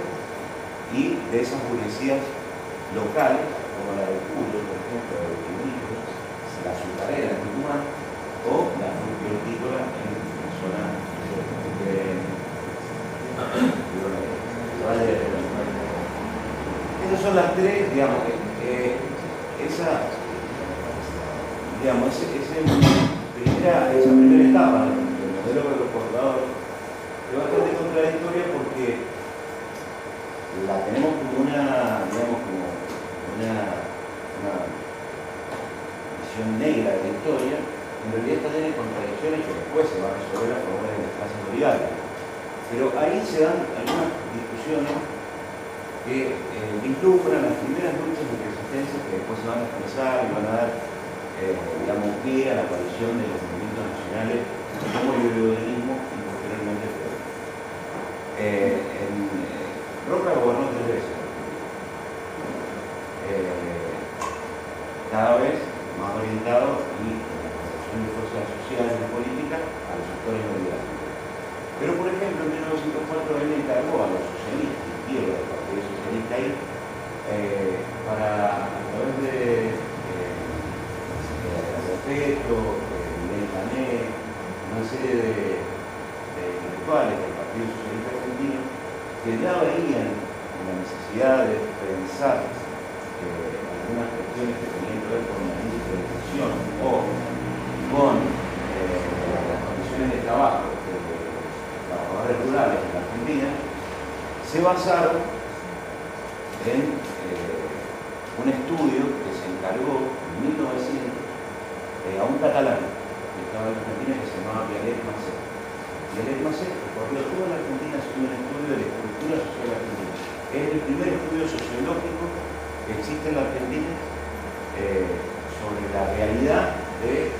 y de esas burguesías locales, como la de Cuyo, por ejemplo, la de Quilmes, la azucarera en Tucumán o la frutícola en la zona de Valle de Río. Esas son las tres, digamos, esa primera etapa del modelo agroexportador es bastante contradictoria porque la tenemos como una visión negra de la historia. En realidad está llena de contradicciones que después se van a resolver a favor de las clases oligarcas. Pero ahí se dan algunas discusiones que vislumbran las primeras luchas de resistencia que después se van a expresar y van a dar pie a la aparición de los movimientos nacionales como el liberalismo y posteriormente el peor. Roca gobernó 3 veces. Cada vez más orientado y con de fuerzas sociales y políticas a los sectores oligarcas. Pero, por ejemplo, en 1904 él encargó a los socialistas, izquierda del Partido Socialista ahí, para, a través de Alberto, Miguel Canet, una serie de intelectuales del Partido Socialista Argentino, que ya veían la necesidad de pensar algunas cuestiones que tenían que ver con la industrialización o con las condiciones de trabajo de los trabajadores rurales en la Argentina, se basaron en un estudio que se encargó en 1900 a un catalán que estaba en la Argentina que se llamaba Vialet Macet. Vialet Macet recorrió toda la Argentina haciendo un estudio de la estructura social argentina. Es el primer estudio sociológico que existe en la Argentina sobre la realidad de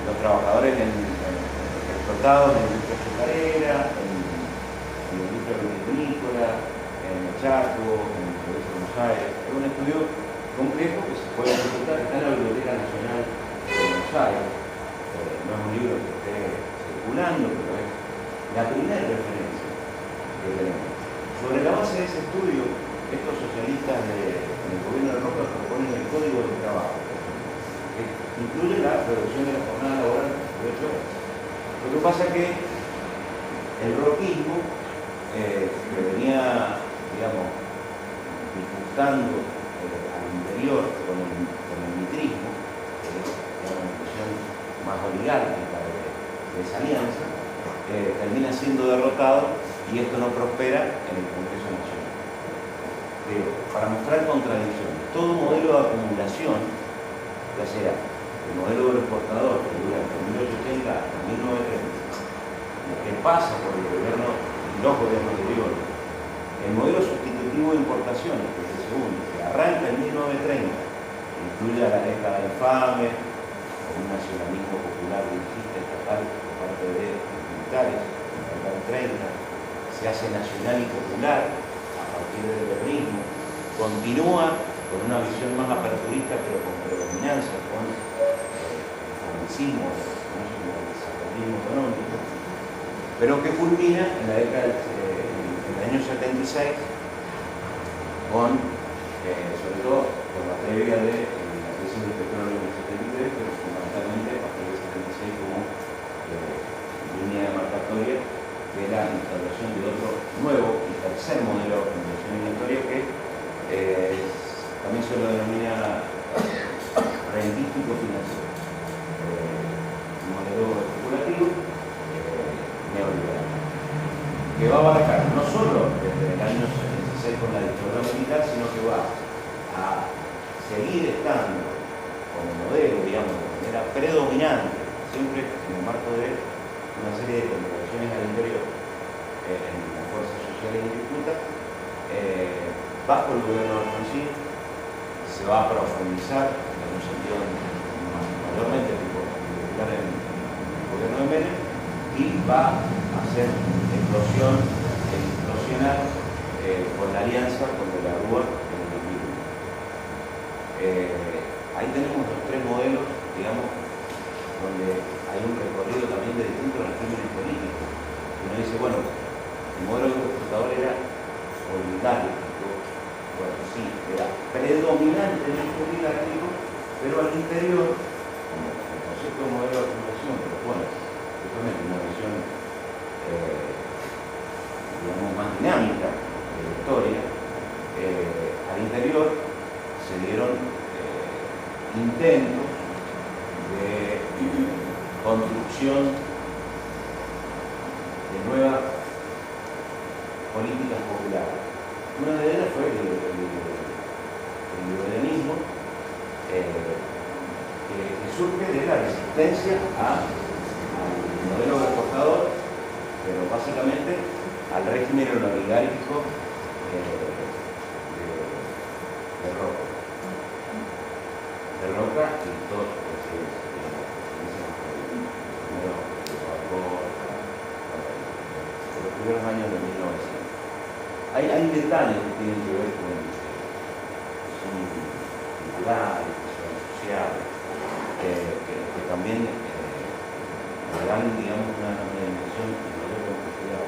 los trabajadores explotados en la industria azucarera, en la industria vitivinícola, en el Chaco, en la provincia de Buenos Aires. Es un estudio complejo que se puede consultar, está en la Biblioteca Nacional de Buenos Aires. No es un libro que esté circulando, pero es la primera referencia que tenemos. Sobre la base de ese estudio, estos socialistas en el gobierno de Roca proponen el Código de Trabajo, que incluye la reducción de la jornada laboral de 8 horas. Lo que pasa es que el roquismo, que venía, digamos, disgustando al interior con el mitrismo, que es una expresión más oligárquica de esa alianza, termina siendo derrotado y esto no prospera en el Congreso Nacional. Para mostrar contradicciones, todo modelo de acumulación, ya sea el modelo del exportador que dura entre 1880 hasta 1930, lo que pasa por el gobierno y los gobiernos anteriores, el modelo sustitutivo de importaciones, que es el segundo, que arranca en 1930, incluye a la década infame, con un nacionalismo popular dirigista estatal por parte de militares, en la década del 30, se hace nacional y popular a partir del peronismo, continúa con una visión más aperturista pero con predominancia, con el franquismo, el zapatismo económico, pero que culmina en la década en el año 76 con, sobre todo, con la previa de la crisis del petróleo en el 73, pero fundamentalmente a partir del 76 como línea demarcatoria de la instalación de otro nuevo y tercer modelo de acumulación migratoria que también se lo denomina rentístico financiero, un modelo especulativo neoliberal, que va a abarcar no solo desde el año 76 con la dictadura militar, sino que va a seguir estando como modelo, digamos, de manera predominante, siempre en el marco de una serie de consideraciones al interior, en las fuerzas sociales en disputa, bajo el gobierno de Alfonsín se va a profundizar en un sentido mayormente particular en el gobierno de Menem, y va a hacer explosionar con la alianza con De la Rúa en el 2001. Ahí tenemos los tres modelos, digamos, donde hay un recorrido también de distintos regímenes políticos. Uno dice, bueno, el modelo explotador era voluntario, bueno, sí, era predominante en el oligárquico, pero al interior, como el concepto de modelo de acumulación, pero bueno, justamente una visión, digamos, más dinámica de la historia, al interior se dieron intentos de construcción de nuevas políticas populares. Una de ellas fue el liberalismo, que surge de la resistencia al modelo exportador, pero básicamente al régimen oligárquico de Roca. De Roca y todos los presidentes los primeros años de 1900. Hay detalles que tienen que ver con son culturales, son sociales, que también dan, digamos, una dimensión de mayor complejidad.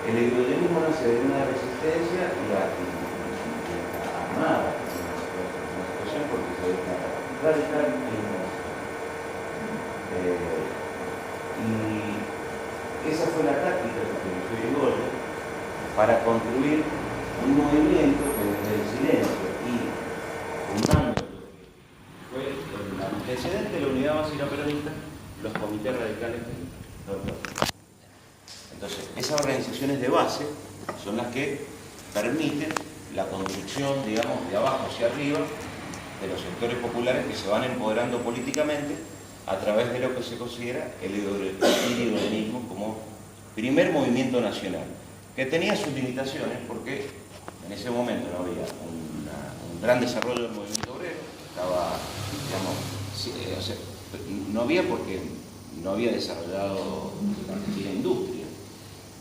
El hidrogenismo nace de una resistencia y armada, una situación porque se declara radical y esa fue la táctica que utilizó Irigoyen para construir un movimiento que desde el silencio y fundando fue el antecedente de la unidad básica peronista, los comités radicales del norte. Entonces, esas organizaciones de base son las que permiten la construcción, digamos, de abajo hacia arriba de los sectores populares que se van empoderando políticamente a través de lo que se considera el irigoyenismo como primer movimiento nacional, que tenía sus limitaciones porque en ese momento no había un gran desarrollo del movimiento obrero, estaba, digamos, o sea, no había porque no había desarrollado la Argentina industria.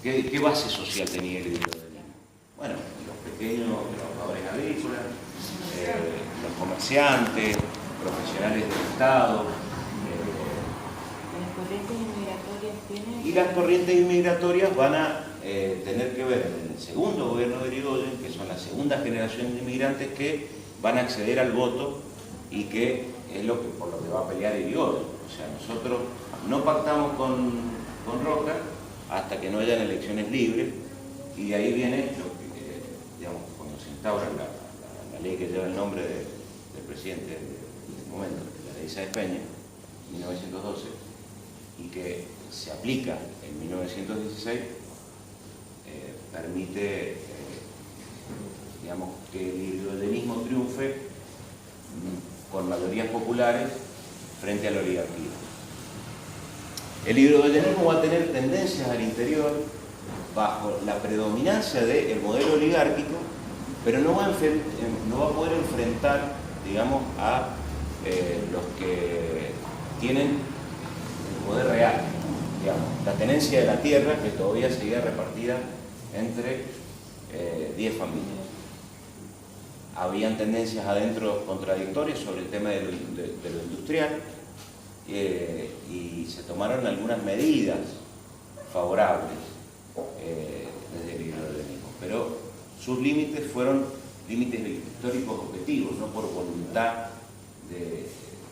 ¿Qué base social tenía el irigoyenismo? Bueno, los pequeños trabajadores agrícolas, los comerciantes, profesionales del Estado. Y las corrientes inmigratorias van a tener que ver en el segundo gobierno de Irigoyen, que son la segunda generación de inmigrantes que van a acceder al voto y que es por lo que va a pelear Irigoyen. O sea, nosotros no pactamos con Roca hasta que no hayan elecciones libres, y de ahí viene lo que, digamos, cuando se instaura la ley que lleva el nombre del presidente del momento, la ley Sáenz Peña, 1912, y que se aplica en 1916, permite, digamos, que el irigoyenismo triunfe con mayorías populares frente a la oligarquía. El irigoyenismo va a tener tendencias al interior bajo la predominancia del modelo oligárquico, pero no va a poder enfrentar, digamos, a los que tienen el poder real, digamos, la tenencia de la tierra, que todavía seguía repartida entre 10 familias. Habían tendencias adentro contradictorias sobre el tema de lo industrial, y se tomaron algunas medidas favorables desde el irigoyenismo, pero sus límites fueron límites históricos objetivos, no por voluntad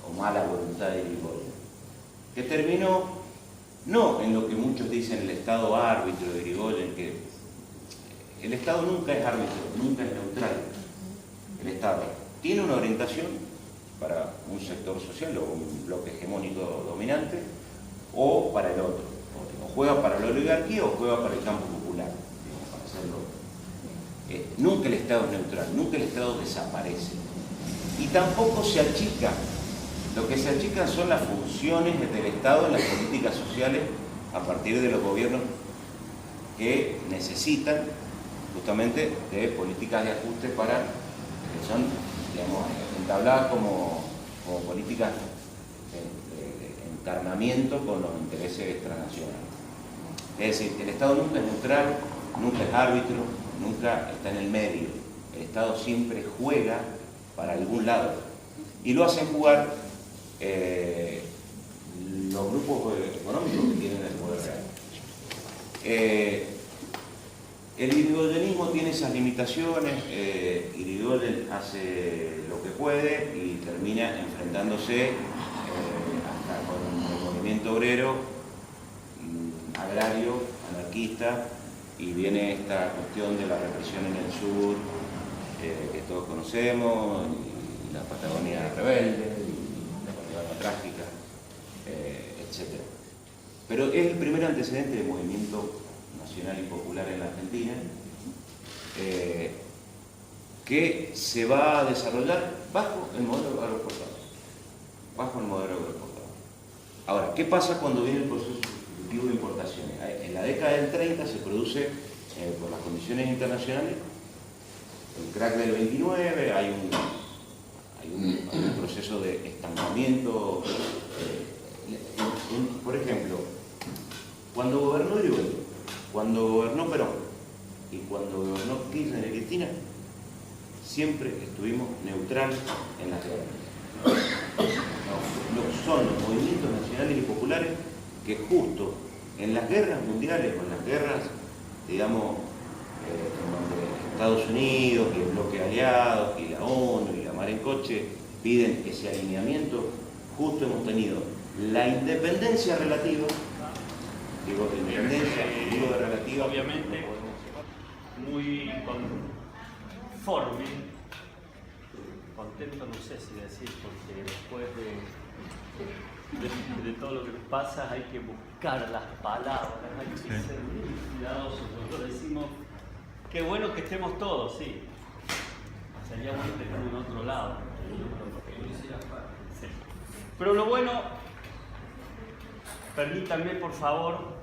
o mala voluntad de Irigoyen, que terminó no en lo que muchos dicen el Estado árbitro de Irigoyen, que el Estado nunca es árbitro, nunca es neutral. El Estado tiene una orientación para un sector social o un bloque hegemónico dominante, o para el otro, o juega para la oligarquía o juega para el campo popular, digamos, para hacerlo. Nunca el Estado es neutral, nunca el Estado desaparece, y tampoco se achica. Lo que se achican son las funciones del Estado en las políticas sociales a partir de los gobiernos que necesitan justamente de políticas de ajuste para que son, digamos, entabladas como políticas de encarnamiento con los intereses transnacionales. Es decir, el Estado nunca es neutral, nunca es árbitro, nunca está en el medio. El Estado siempre juega para algún lado. Y lo hacen jugar los grupos económicos que tienen el poder real. El irigoyenismo tiene esas limitaciones. Irigoyen hace lo que puede y termina enfrentándose hasta con el movimiento obrero, agrario, anarquista, y viene esta cuestión de la represión en el sur, que todos conocemos, y la Patagonia rebelde, y la Patagonia trágica, etc. Pero es el primer antecedente del movimiento nacional y popular en la Argentina, que se va a desarrollar bajo el modelo agroexportador. Ahora, ¿qué pasa cuando viene el proceso sustitutivo de importaciones? En la década del 30 se produce, por las condiciones internacionales, el crack del 29, hay un proceso de estancamiento. Por ejemplo, cuando gobernó Irigoyen, cuando gobernó Perón y cuando gobernó Kirchner y Cristina, siempre estuvimos neutrales en las guerras. Son los movimientos nacionales y populares que justo en las guerras mundiales o en las guerras, digamos, en donde Estados Unidos y el bloque aliados y la ONU y la Mar en Coche piden ese alineamiento, justo hemos tenido la independencia relativa, digo de relativa, obviamente muy conforme, contento no sé si decir, porque después de todo lo que nos pasa hay que buscar las palabras, hay que ser muy cuidadosos. Nosotros decimos, qué bueno que estemos todos, sí. Sería bueno que estemos en otro lado. Sí. Pero lo bueno, permítanme por favor,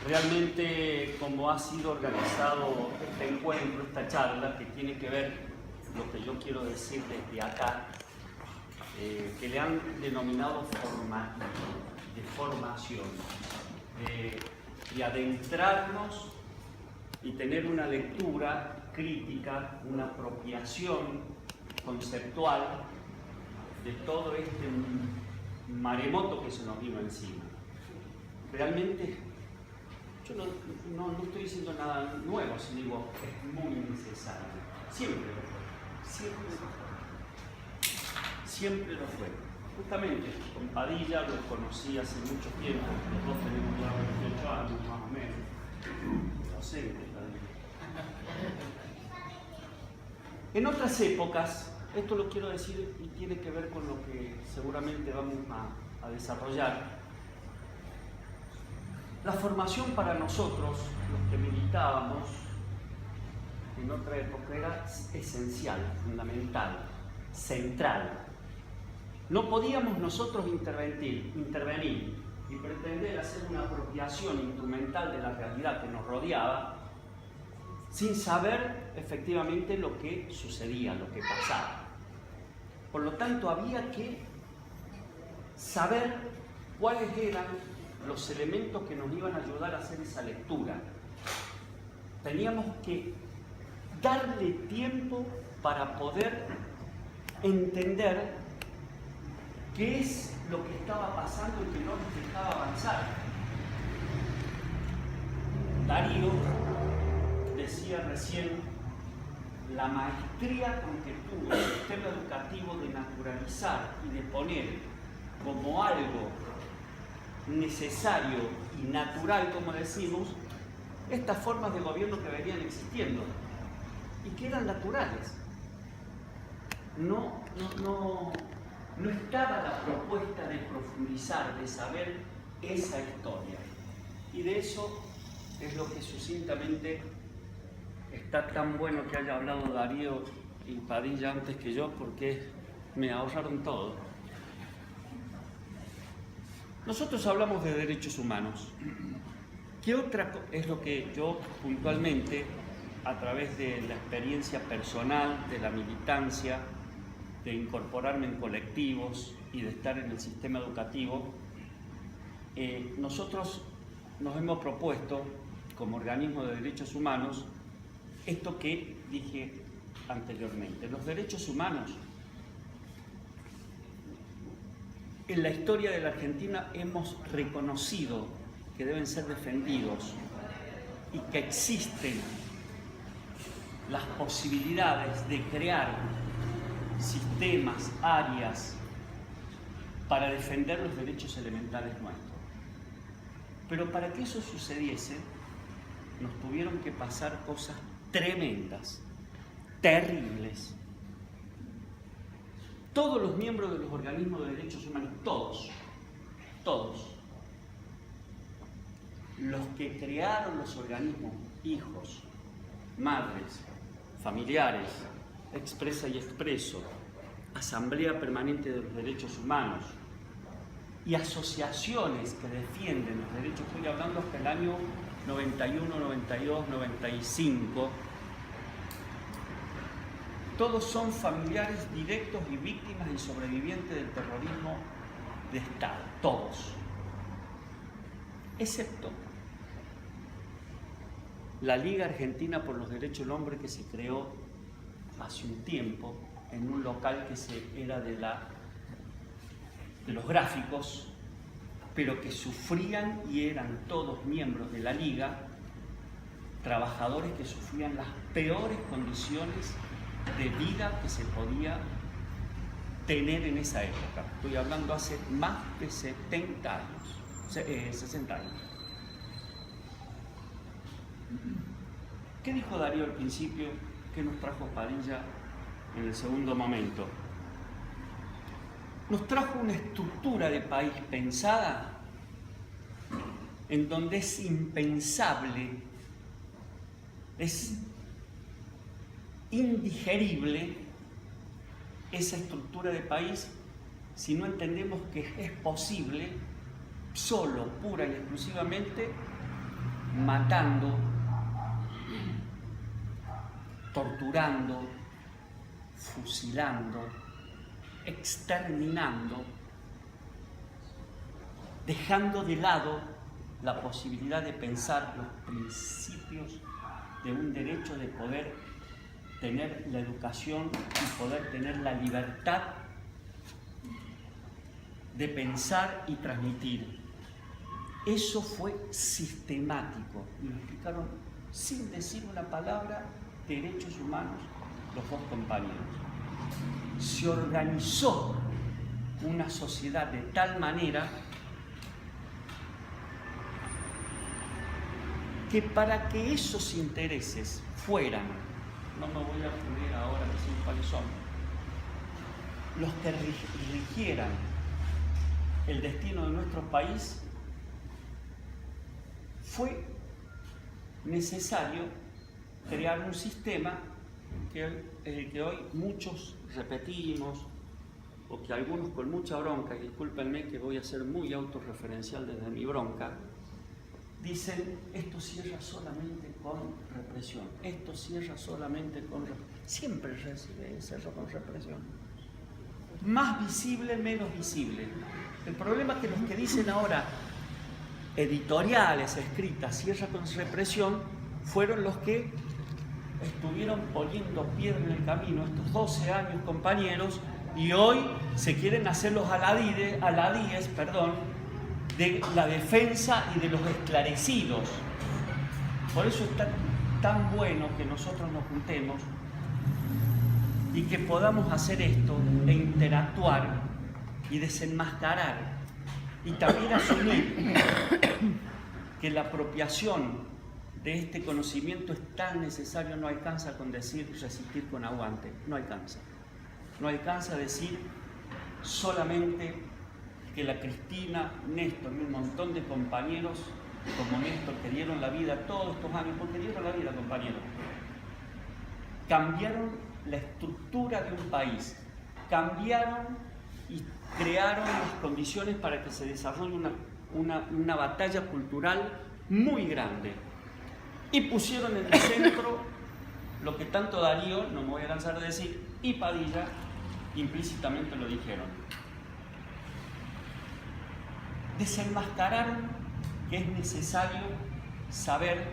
realmente como ha sido organizado este encuentro, esta charla, que tiene que ver lo que yo quiero decir desde acá, que le han denominado de formación, y adentrarnos y tener una lectura crítica, una apropiación conceptual de todo este maremoto que se nos vino encima. Realmente, yo no estoy diciendo nada nuevo, si digo que es muy necesario. Siempre lo fue, siempre lo fue. Justamente con Padilla lo conocí hace mucho tiempo, los dos tenemos ya 28 años más o menos, docente Padilla. En otras épocas, esto lo quiero decir y tiene que ver con lo que seguramente vamos a desarrollar. La formación para nosotros, los que militábamos en otra época, era esencial, fundamental, central. No podíamos nosotros intervenir y pretender hacer una apropiación instrumental de la realidad que nos rodeaba sin saber efectivamente lo que sucedía, lo que pasaba. Por lo tanto, había que saber cuáles eran los elementos que nos iban a ayudar a hacer esa lectura. Teníamos que darle tiempo para poder entender qué es lo que estaba pasando y que no nos dejaba avanzar. Darío decía recién la maestría con que tuvo el sistema educativo de naturalizar y de poner como algo necesario y natural, como decimos, estas formas de gobierno que venían existiendo y que eran naturales. No estaba la propuesta de profundizar, de saber esa historia. Y de eso es lo que sucintamente está tan bueno que haya hablado Darío y Padilla antes que yo, porque me ahorraron todo. Nosotros hablamos de derechos humanos. ¿Qué otra es lo que yo puntualmente, a través de la experiencia personal, de la militancia, de incorporarme en colectivos y de estar en el sistema educativo, nosotros nos hemos propuesto, como organismo de derechos humanos, esto que dije anteriormente. Los derechos humanos, en la historia de la Argentina hemos reconocido que deben ser defendidos y que existen las posibilidades de crear sistemas, áreas para defender los derechos elementales nuestros. Pero para que eso sucediese, nos tuvieron que pasar cosas tremendas, terribles. Todos los miembros de los organismos de derechos humanos, todos, los que crearon los organismos, hijos, madres, familiares, Expresa y Expreso, Asamblea Permanente de los Derechos Humanos y asociaciones que defienden los derechos, estoy hablando hasta el año 91, 92, 95, todos son familiares directos y víctimas y sobrevivientes del terrorismo de Estado, todos, excepto la Liga Argentina por los Derechos del Hombre, que se creó hace un tiempo en un local que era de los gráficos, pero que sufrían y eran todos miembros de la Liga, trabajadores que sufrían las peores condiciones de vida que se podía tener en esa época. Estoy hablando hace más de 70 años, 60 años. ¿Qué dijo Darío al principio? ¿Qué nos trajo Padilla en el segundo momento? Nos trajo una estructura de país pensada en donde es impensable, es indigerible esa estructura de país si no entendemos que es posible solo, pura y exclusivamente, matando, torturando, fusilando, exterminando, dejando de lado la posibilidad de pensar los principios de un derecho de poder tener la educación y poder tener la libertad de pensar y transmitir. Eso fue sistemático, y lo explicaron sin decir una palabra, derechos humanos, los dos compañeros. Se organizó una sociedad de tal manera que para que esos intereses fueran, no me voy a poner ahora a decir cuáles son, los que rigieran el destino de nuestro país, fue necesario crear un sistema que hoy muchos repetimos, o que algunos con mucha bronca, y discúlpenme que voy a ser muy autorreferencial desde mi bronca, dicen, esto cierra solamente con represión, esto cierra solamente con represión. Siempre cierra con represión. Más visible, menos visible. El problema es que los que dicen ahora editoriales escritas cierra con represión fueron los que estuvieron poniendo piedra en el camino estos 12 años, compañeros, y hoy se quieren hacer los aladíes, de la defensa y de los esclarecidos. Por eso es tan bueno que nosotros nos juntemos y que podamos hacer esto e interactuar y desenmascarar y también asumir que la apropiación de este conocimiento es tan necesario, no alcanza con decir resistir con aguante, no alcanza. No alcanza a decir solamente que la Cristina, Néstor y un montón de compañeros como Néstor que dieron la vida todos estos años, porque dieron la vida, compañeros, cambiaron la estructura de un país, cambiaron y crearon las condiciones para que se desarrolle una batalla cultural muy grande. Y pusieron en el centro lo que tanto Darío, no me voy a cansar de decir, y Padilla implícitamente lo dijeron. Desenmascararon que es necesario saber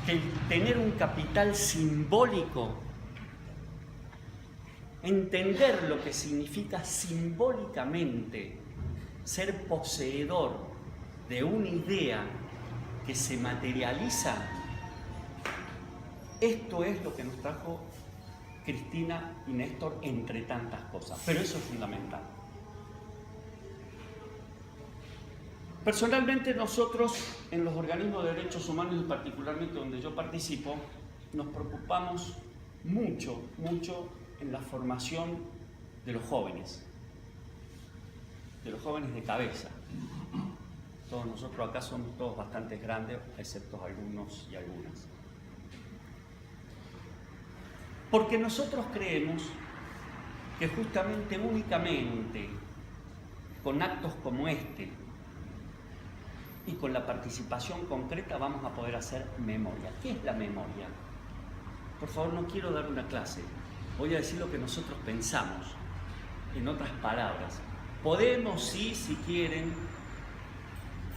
que el tener un capital simbólico, entender lo que significa simbólicamente ser poseedor de una idea que se materializa, esto es lo que nos trajo Cristina y Néstor, entre tantas cosas, pero eso es fundamental. Personalmente nosotros en los organismos de derechos humanos y particularmente donde yo participo, nos preocupamos mucho en la formación de los jóvenes de cabeza. Todos nosotros acá somos todos bastante grandes, excepto algunos y algunas. Porque nosotros creemos que justamente, únicamente, con actos como este y con la participación concreta vamos a poder hacer memoria. ¿Qué es la memoria? Por favor, no quiero dar una clase. Voy a decir lo que nosotros pensamos. En otras palabras, podemos, sí, si quieren,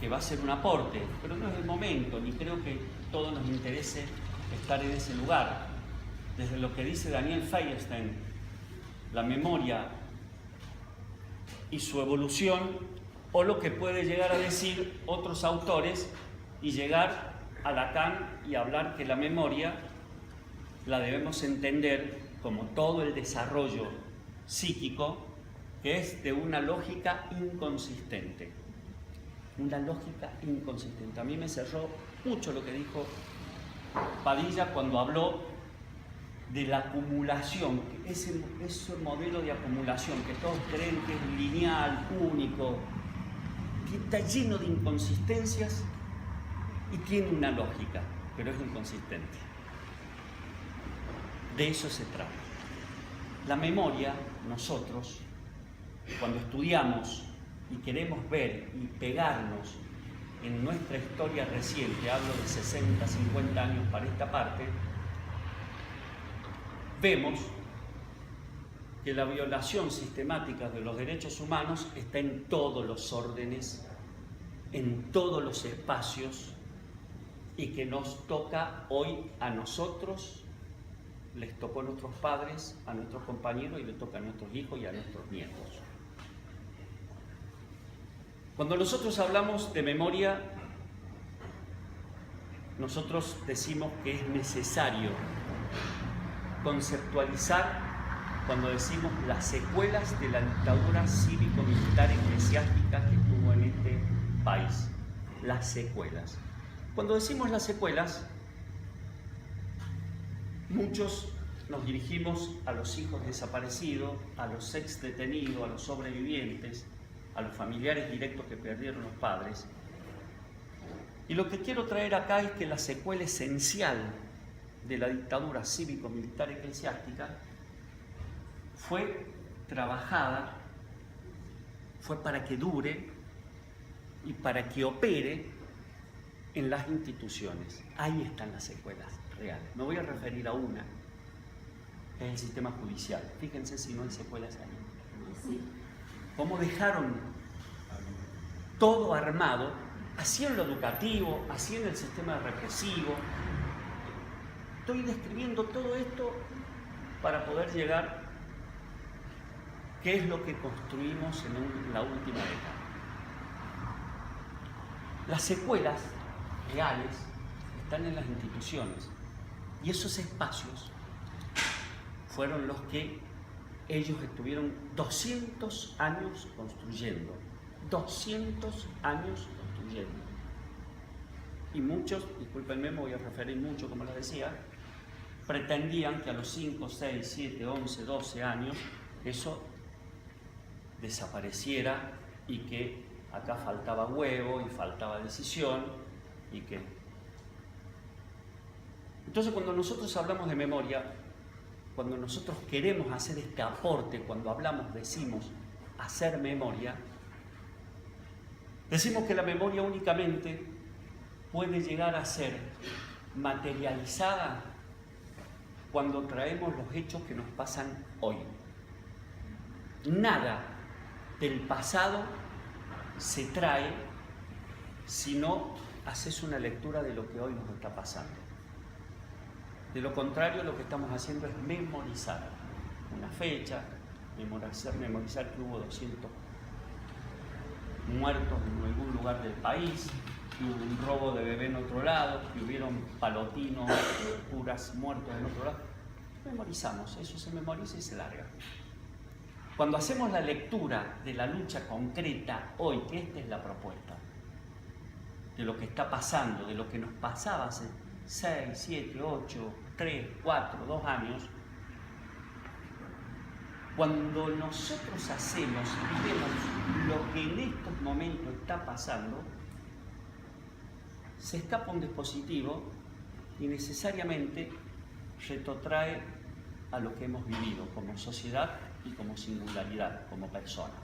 que va a ser un aporte, pero no es el momento, ni creo que todos nos interese estar en ese lugar. Desde lo que dice Daniel Feierstein, la memoria y su evolución, o lo que puede llegar a decir otros autores y llegar a Lacan y hablar que la memoria la debemos entender como todo el desarrollo psíquico, que es de una lógica inconsistente. Una lógica inconsistente. A mí me cerró mucho lo que dijo Padilla cuando habló de la acumulación, ese modelo de acumulación que todos creen que es lineal, único, que está lleno de inconsistencias y tiene una lógica, pero es inconsistente. De eso se trata. La memoria, nosotros, cuando estudiamos y queremos ver y pegarnos en nuestra historia reciente, hablo de 60, 50 años para esta parte, vemos que la violación sistemática de los derechos humanos está en todos los órdenes, en todos los espacios, y que nos toca hoy a nosotros, les tocó a nuestros padres, a nuestros compañeros y les toca a nuestros hijos y a nuestros nietos. Cuando nosotros hablamos de memoria, nosotros decimos que es necesario conceptualizar cuando decimos las secuelas de la dictadura cívico-militar eclesiástica que tuvo en este país. Las secuelas. Cuando decimos las secuelas, muchos nos dirigimos a los hijos desaparecidos, a los ex detenidos, a los sobrevivientes, a los familiares directos que perdieron los padres. Y lo que quiero traer acá es que la secuela esencial de la dictadura cívico-militar eclesiástica fue trabajada, fue para que dure y para que opere en las instituciones. Ahí están las secuelas reales. Me voy a referir a una, que es el sistema judicial. Fíjense si no hay secuelas ahí. Sí. Cómo dejaron todo armado, así en lo educativo, así en el sistema represivo. Estoy describiendo todo esto para poder llegar qué es lo que construimos en la última década. Las secuelas reales están en las instituciones y esos espacios fueron los que ellos estuvieron 200 años construyendo. 200 años construyendo. Y muchos, discúlpenme, me voy a referir mucho, como les decía, pretendían que a los 5, 6, 7, 11, 12 años eso desapareciera y que acá faltaba huevo y faltaba decisión y que... Entonces, cuando nosotros hablamos de memoria, cuando nosotros queremos hacer este aporte, cuando hablamos, decimos hacer memoria, decimos que la memoria únicamente puede llegar a ser materializada cuando traemos los hechos que nos pasan hoy. Nada del pasado se trae si no haces una lectura de lo que hoy nos está pasando. De lo contrario, lo que estamos haciendo es memorizar una fecha, memorizar que hubo 200 muertos en algún lugar del país, que hubo un robo de bebé en otro lado, que hubieron palotinos, curas muertos en otro lado. Memorizamos, eso se memoriza y se larga. Cuando hacemos la lectura de la lucha concreta hoy, que esta es la propuesta, de lo que está pasando, de lo que nos pasaba hace 6, 7, 8, 3, 4, 2 años, cuando nosotros hacemos y vemos lo que en estos momentos está pasando, se escapa un dispositivo y necesariamente retrotrae a lo que hemos vivido como sociedad y como singularidad, como personas.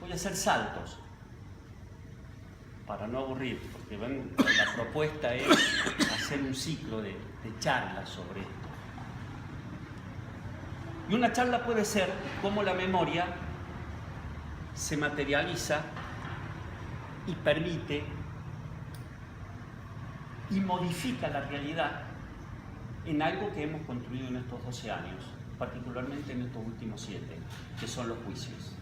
Voy a hacer saltos para no aburrir, porque ven, la propuesta es hacer un ciclo de charlas sobre esto. Y una charla puede ser cómo la memoria se materializa y permite y modifica la realidad en algo que hemos construido en estos 12 años, particularmente en estos últimos 7, que son los juicios.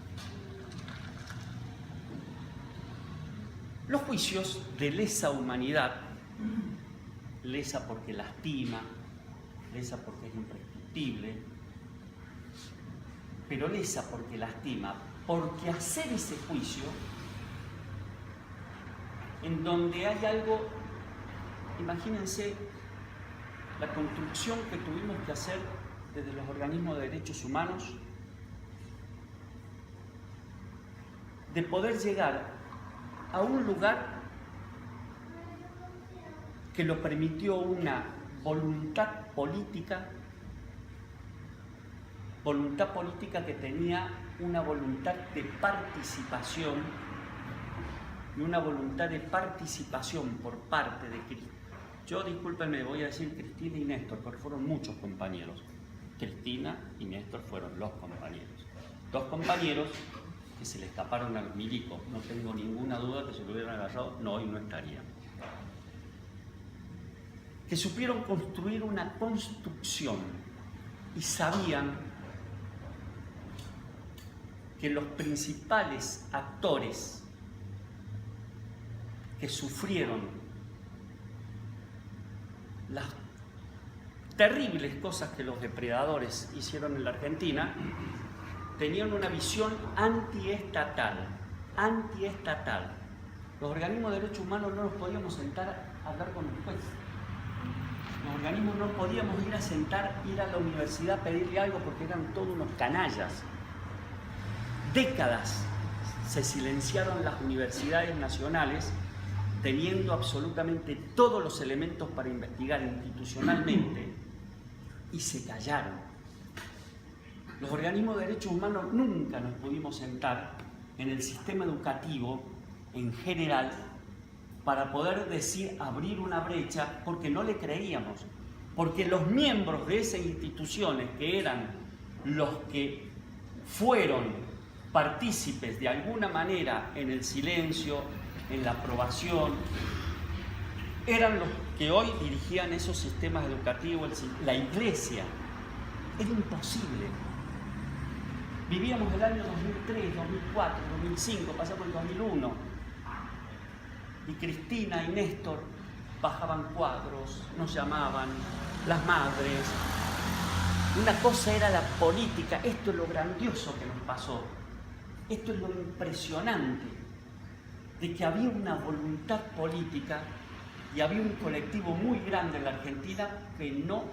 Los juicios de lesa humanidad, lesa porque lastima, lesa porque es imprescriptible, pero lesa porque lastima, porque hacer ese juicio en donde hay algo, imagínense la construcción que tuvimos que hacer desde los organismos de derechos humanos, de poder llegar a un lugar que lo permitió una voluntad política que tenía una voluntad de participación y una voluntad de participación por parte de Cristina. Yo, discúlpenme, voy a decir Cristina y Néstor, porque fueron muchos compañeros. Cristina y Néstor fueron los compañeros. 2 compañeros que se le escaparon al milico. No tengo ninguna duda que si lo hubieran agarrado, no, hoy no estarían. Que supieron construir una construcción y sabían que los principales actores que sufrieron las terribles cosas que los depredadores hicieron en la Argentina tenían una visión antiestatal. Los organismos de derechos humanos no nos podíamos sentar a hablar con el juez. Los organismos no podíamos ir a la universidad a pedirle algo porque eran todos unos canallas. Décadas se silenciaron las universidades nacionales teniendo absolutamente todos los elementos para investigar institucionalmente y se callaron. Los organismos de derechos humanos nunca nos pudimos sentar en el sistema educativo en general para poder decir, abrir una brecha, porque no le creíamos, porque los miembros de esas instituciones que eran los que fueron partícipes de alguna manera en el silencio, en la aprobación, eran los que hoy dirigían esos sistemas educativos, la iglesia. Era imposible. Vivíamos el año 2003, 2004, 2005, pasamos el 2001. Y Cristina y Néstor bajaban cuadros, nos llamaban, las madres. Una cosa era la política, esto es lo grandioso que nos pasó. Esto es lo impresionante, de que había una voluntad política y había un colectivo muy grande en la Argentina que no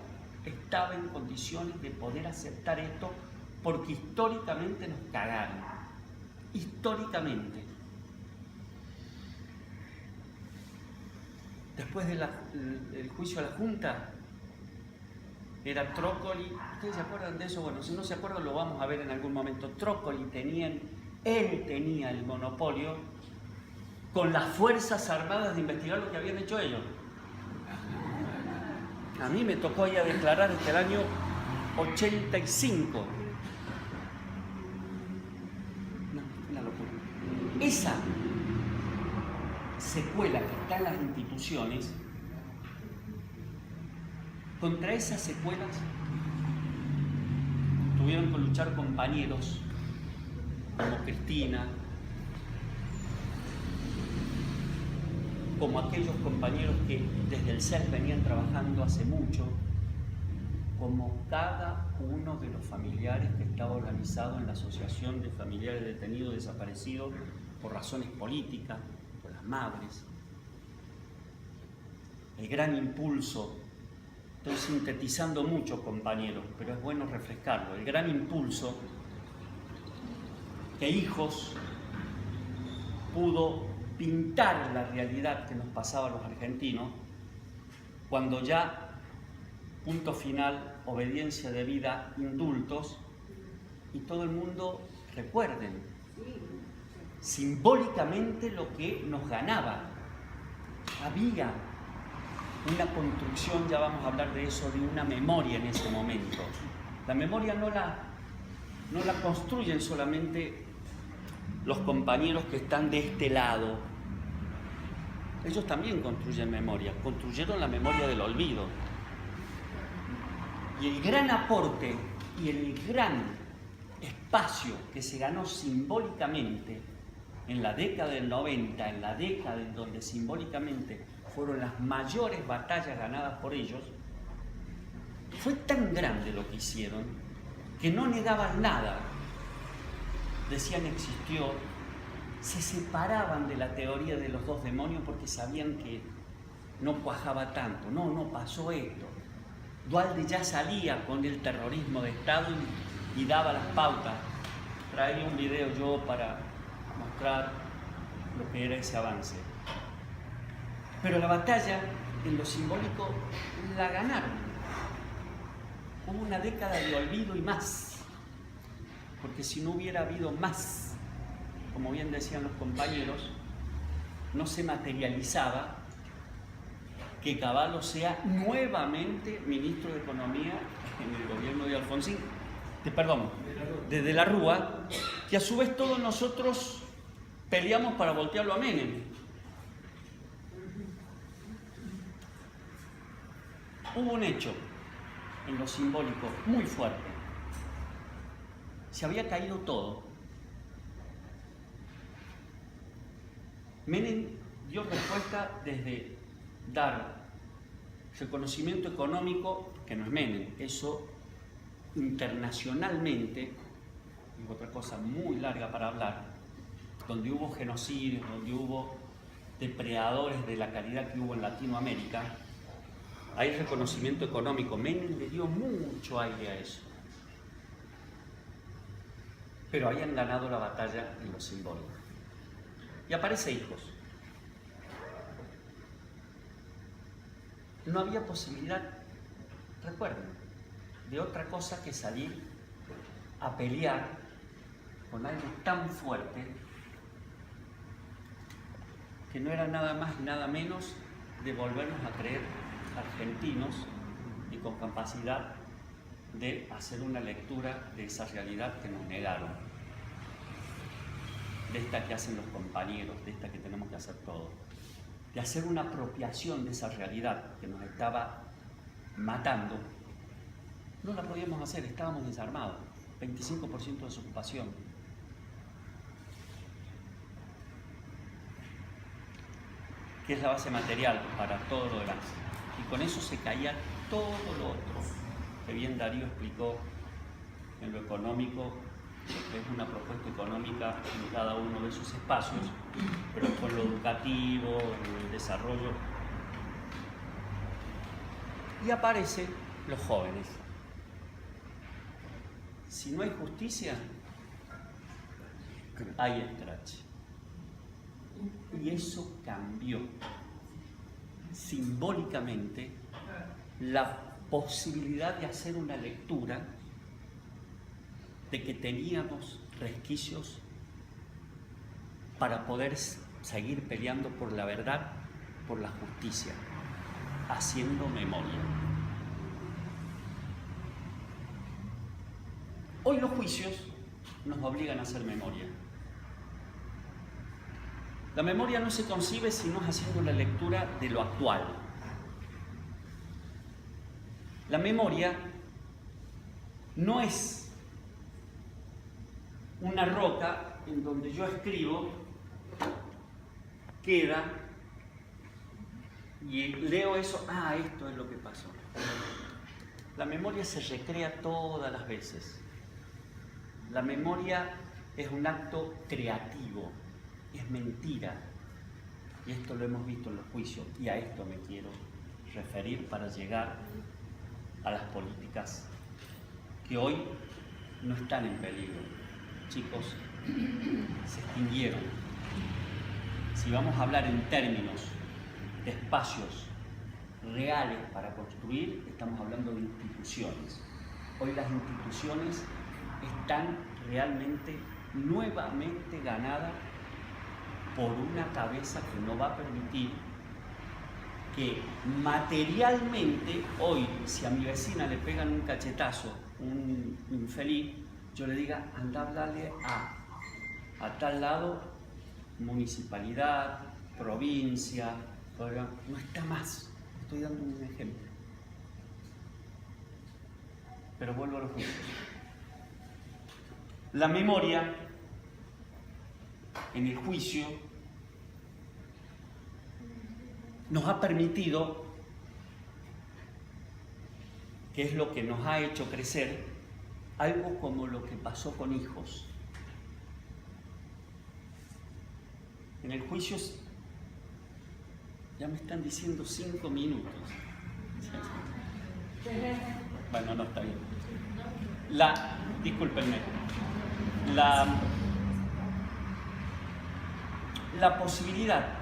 estaba en condiciones de poder aceptar esto porque históricamente nos cagaron. Históricamente. Después del juicio a la Junta, era Trócoli. ¿Ustedes se acuerdan de eso? Bueno, si no se acuerdan lo vamos a ver en algún momento. Trócoli él tenía el monopolio con las Fuerzas Armadas de investigar lo que habían hecho ellos. A mí me tocó ir a declarar desde el año 85. No, una locura. Esa secuela que está en las instituciones, contra esas secuelas tuvieron que luchar compañeros como Cristina, como aquellos compañeros que desde el CEL venían trabajando hace mucho, como cada uno de los familiares que estaba organizado en la Asociación de Familiares Detenidos Desaparecidos por razones políticas, por las madres. El gran impulso, estoy sintetizando mucho, compañeros, pero es bueno refrescarlo, el gran impulso que Hijos pudo pintar la realidad que nos pasaba a los argentinos cuando ya, punto final, obediencia debida, indultos, y todo el mundo, recuerden, simbólicamente lo que nos ganaba. Había una construcción, ya vamos a hablar de eso, de una memoria en ese momento. La memoria no la construyen solamente los compañeros que están de este lado. Ellos también construyen memoria, construyeron la memoria del olvido. Y el gran aporte y el gran espacio que se ganó simbólicamente en la década del 90, en la década en donde simbólicamente fueron las mayores batallas ganadas por ellos, fue tan grande lo que hicieron que no negaban nada. Decían existió, se separaban de la teoría de los dos demonios porque sabían que no cuajaba tanto. No pasó esto. Duhalde ya salía con el terrorismo de Estado y daba las pautas. Traía un video yo para mostrar lo que era ese avance. Pero la batalla en lo simbólico la ganaron. Hubo una década de olvido y más. Porque si no hubiera habido más, como bien decían los compañeros, no se materializaba que Cavallo sea nuevamente ministro de Economía en el gobierno de Alfonsín, de De la Rúa, que a su vez todos nosotros peleamos para voltearlo a Menem. Hubo un hecho en lo simbólico muy fuerte. Se había caído todo. Menem dio respuesta desde dar reconocimiento económico, que no es Menem, eso internacionalmente, es otra cosa muy larga para hablar, donde hubo genocidios, donde hubo depredadores de la calidad que hubo en Latinoamérica, hay reconocimiento económico. Menem le dio mucho aire a eso. Pero habían ganado la batalla en lo simbólico. Y aparece Hijos. No había posibilidad, recuerden, de otra cosa que salir a pelear con algo tan fuerte que no era nada más y nada menos de volvernos a creer argentinos y con capacidad de hacer una lectura de esa realidad que nos negaron, de esta que hacen los compañeros, de esta que tenemos que hacer todos, de hacer una apropiación de esa realidad que nos estaba matando. No la podíamos hacer, estábamos desarmados, 25% de desocupación. Que es la base material para todo lo demás. Y con eso se caía todo lo otro, que bien Darío explicó en lo económico, que es una propuesta económica en cada uno de esos espacios, pero con lo educativo, el desarrollo. Y aparecen los jóvenes. Si no hay justicia, hay escrache. Y eso cambió simbólicamente la posibilidad de hacer una lectura de que teníamos resquicios para poder seguir peleando por la verdad, por la justicia, haciendo memoria. Hoy los juicios nos obligan a hacer memoria. La memoria no se concibe sino haciendo la lectura de lo actual. La memoria no es una roca en donde yo escribo, queda y leo eso, esto es lo que pasó. La memoria se recrea todas las veces. La memoria es un acto creativo, es mentira. Y esto lo hemos visto en los juicios, y a esto me quiero referir para llegar a las políticas que hoy no están en peligro. Chicos, se extinguieron. Si vamos a hablar en términos de espacios reales para construir, estamos hablando de instituciones. Hoy las instituciones están realmente nuevamente ganadas por una cabeza que no va a permitir que materialmente hoy, si a mi vecina le pegan un cachetazo, un infeliz, yo le diga, anda a hablarle a tal lado, municipalidad, provincia, no está más. Estoy dando un ejemplo. Pero vuelvo a los juicios. La memoria en el juicio nos ha permitido, que es lo que nos ha hecho crecer, algo como lo que pasó con Hijos. En el juicio, ya me están diciendo 5 minutos. Bueno, no está bien. Discúlpenme. La posibilidad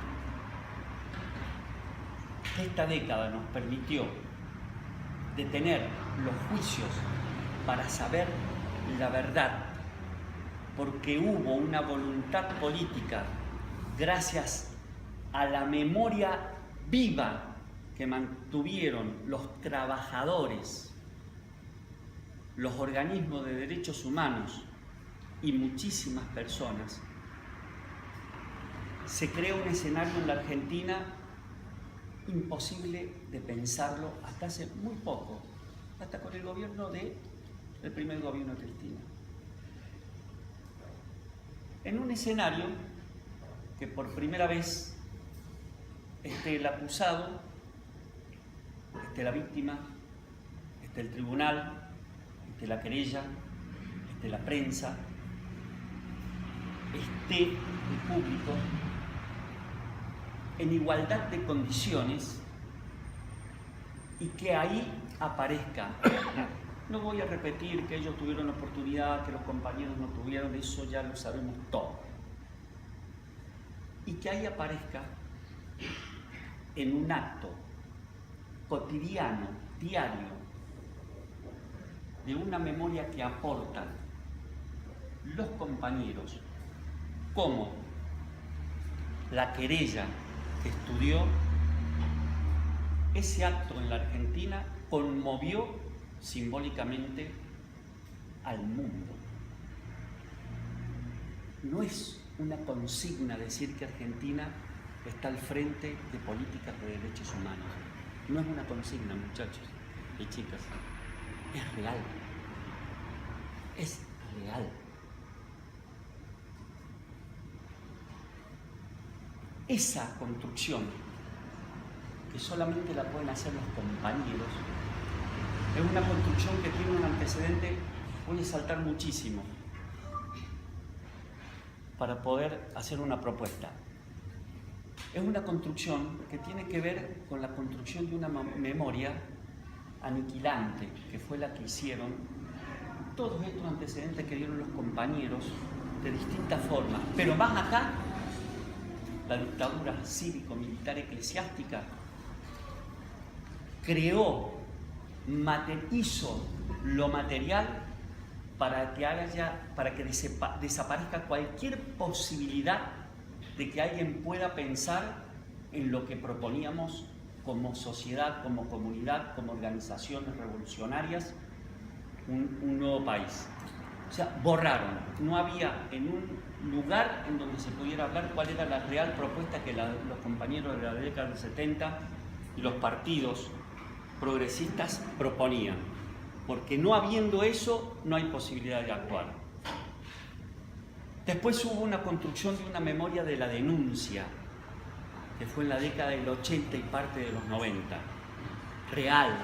que esta década nos permitió de tener los juicios para saber la verdad, porque hubo una voluntad política gracias a la memoria viva que mantuvieron los trabajadores, los organismos de derechos humanos y muchísimas personas, se crea un escenario en la Argentina imposible de pensarlo hasta hace muy poco, hasta con el gobierno del primer gobierno de Cristina. En un escenario que por primera vez esté el acusado, esté la víctima, esté el tribunal, esté la querella, esté la prensa, esté el público, en igualdad de condiciones, y que ahí aparezca. No voy a repetir que ellos tuvieron la oportunidad, que los compañeros no tuvieron, eso ya lo sabemos todo. Y que ahí aparezca en un acto cotidiano, diario, de una memoria que aportan los compañeros, como la querella que estudió. Ese acto en la Argentina conmovió simbólicamente al mundo. No es una consigna decir que Argentina está al frente de políticas de derechos humanos. No es una consigna, muchachos y chicas. Es real. Es real. Esa construcción, que solamente la pueden hacer los compañeros, es una construcción que tiene un antecedente, voy a saltar muchísimo, para poder hacer una propuesta. Es una construcción que tiene que ver con la construcción de una memoria aniquilante, que fue la que hicieron todos estos antecedentes que dieron los compañeros de distintas formas. Pero más acá, la dictadura cívico-militar eclesiástica creó hizo lo material para que desaparezca cualquier posibilidad de que alguien pueda pensar en lo que proponíamos como sociedad, como comunidad, como organizaciones revolucionarias, un nuevo país. O sea, borraron. No había en un lugar en donde se pudiera hablar cuál era la real propuesta que los compañeros de la década del 70 y los partidos progresistas proponían. Porque no habiendo eso, no hay posibilidad de actuar. Después hubo una construcción de una memoria de la denuncia, que fue en la década del 80 y parte de los 90. Real.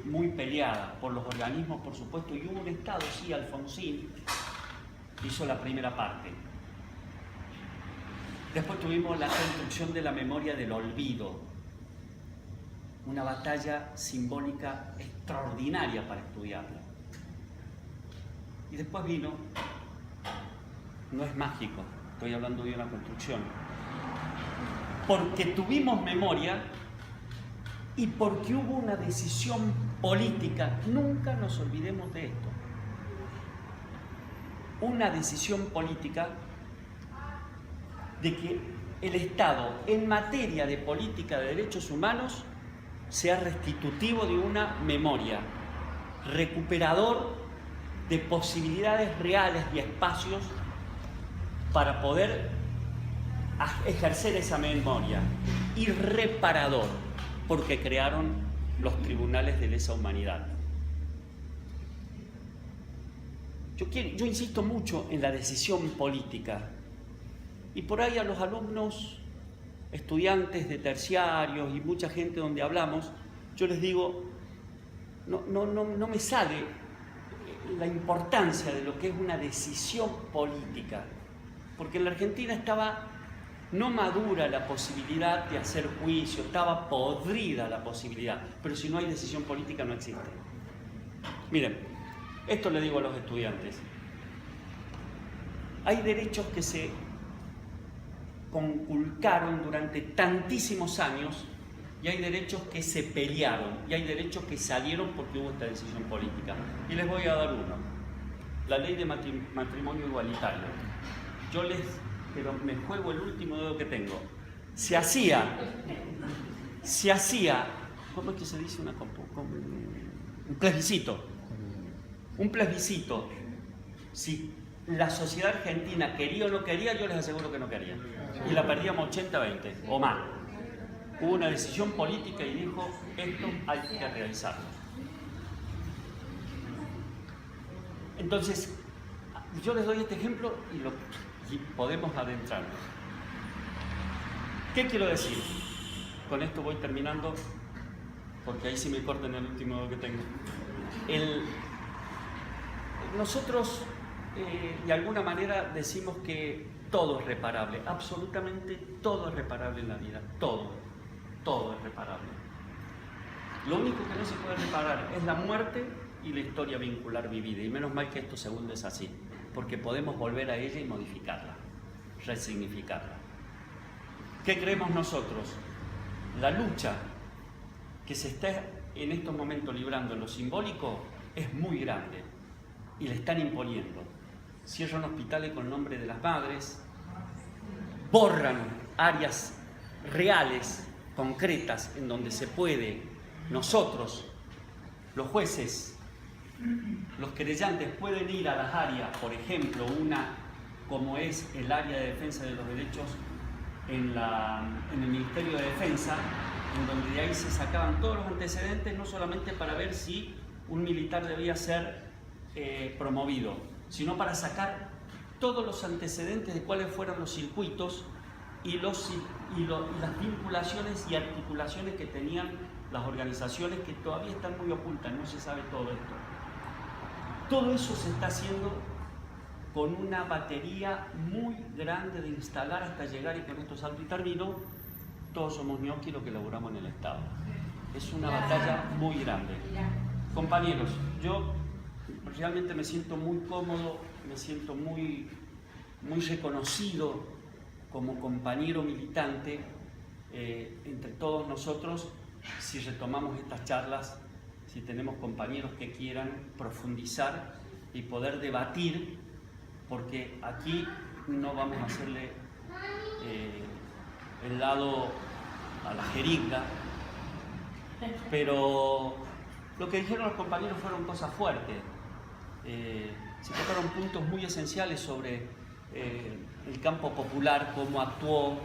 Muy peleada por los organismos, por supuesto, y hubo un Estado, sí, Alfonsín hizo la primera parte. Después tuvimos la construcción de la memoria del olvido, una batalla simbólica extraordinaria para estudiarla. Y después vino, no es mágico, estoy hablando de una construcción, porque tuvimos memoria y porque hubo una decisión política, nunca nos olvidemos de esto, una decisión política de que el Estado en materia de política de derechos humanos sea restitutivo de una memoria, recuperador de posibilidades reales y espacios para poder ejercer esa memoria, y reparador, porque crearon los tribunales de lesa humanidad. Yo insisto mucho en la decisión política, y por ahí a los alumnos, estudiantes de terciarios y mucha gente donde hablamos, yo les digo, no me sale la importancia de lo que es una decisión política, porque en la Argentina estaba no madura la posibilidad de hacer juicio, estaba podrida la posibilidad, pero si no hay decisión política no existe. Miren, esto le digo a los estudiantes, hay derechos que se conculcaron durante tantísimos años y hay derechos que se pelearon y hay derechos que salieron porque hubo esta decisión política. Y les voy a dar uno, la ley de matrimonio igualitario. Pero me juego el último dedo que tengo. Se hacía, ¿cómo es que se dice? Un plebiscito. Un plebiscito. Si la sociedad argentina quería o no quería, yo les aseguro que no quería. Y la perdíamos 80-20 o más. Hubo una decisión política y dijo, esto hay que realizarlo. Entonces, yo les doy este ejemplo y podemos adentrarnos. ¿Qué quiero decir? Con esto voy terminando, porque ahí sí me cortan el último que tengo. Nosotros, de alguna manera, decimos que todo es reparable. Absolutamente todo es reparable en la vida. Todo es reparable. Lo único que no se puede reparar es la muerte y la historia vincular vivida. Y menos mal que esto segundo es así, porque podemos volver a ella y modificarla, resignificarla. ¿Qué creemos nosotros? La lucha que se está en estos momentos librando en lo simbólico es muy grande y le están imponiendo. Cierran hospitales con el nombre de las madres, borran áreas reales, concretas, en donde se puede, nosotros, los jueces, los querellantes pueden ir a las áreas, por ejemplo, una como es el área de defensa de los derechos en el Ministerio de Defensa, en donde de ahí se sacaban todos los antecedentes, no solamente para ver si un militar debía ser promovido, sino para sacar todos los antecedentes de cuáles fueron los circuitos y las vinculaciones y articulaciones que tenían las organizaciones, que todavía están muy ocultas, no se sabe todo esto. Todo eso se está haciendo con una batería muy grande de instalar hasta llegar, y con esto salto y termino, todos somos ñoqui lo que laburamos en el Estado. Es una batalla muy grande. Compañeros, yo realmente me siento muy cómodo, me siento muy reconocido como compañero militante entre todos nosotros, si retomamos estas charlas, si tenemos compañeros que quieran profundizar y poder debatir, porque aquí no vamos a hacerle el lado a la jeringa, pero lo que dijeron los compañeros fueron cosas fuertes. Se tocaron puntos muy esenciales sobre el campo popular, cómo actuó,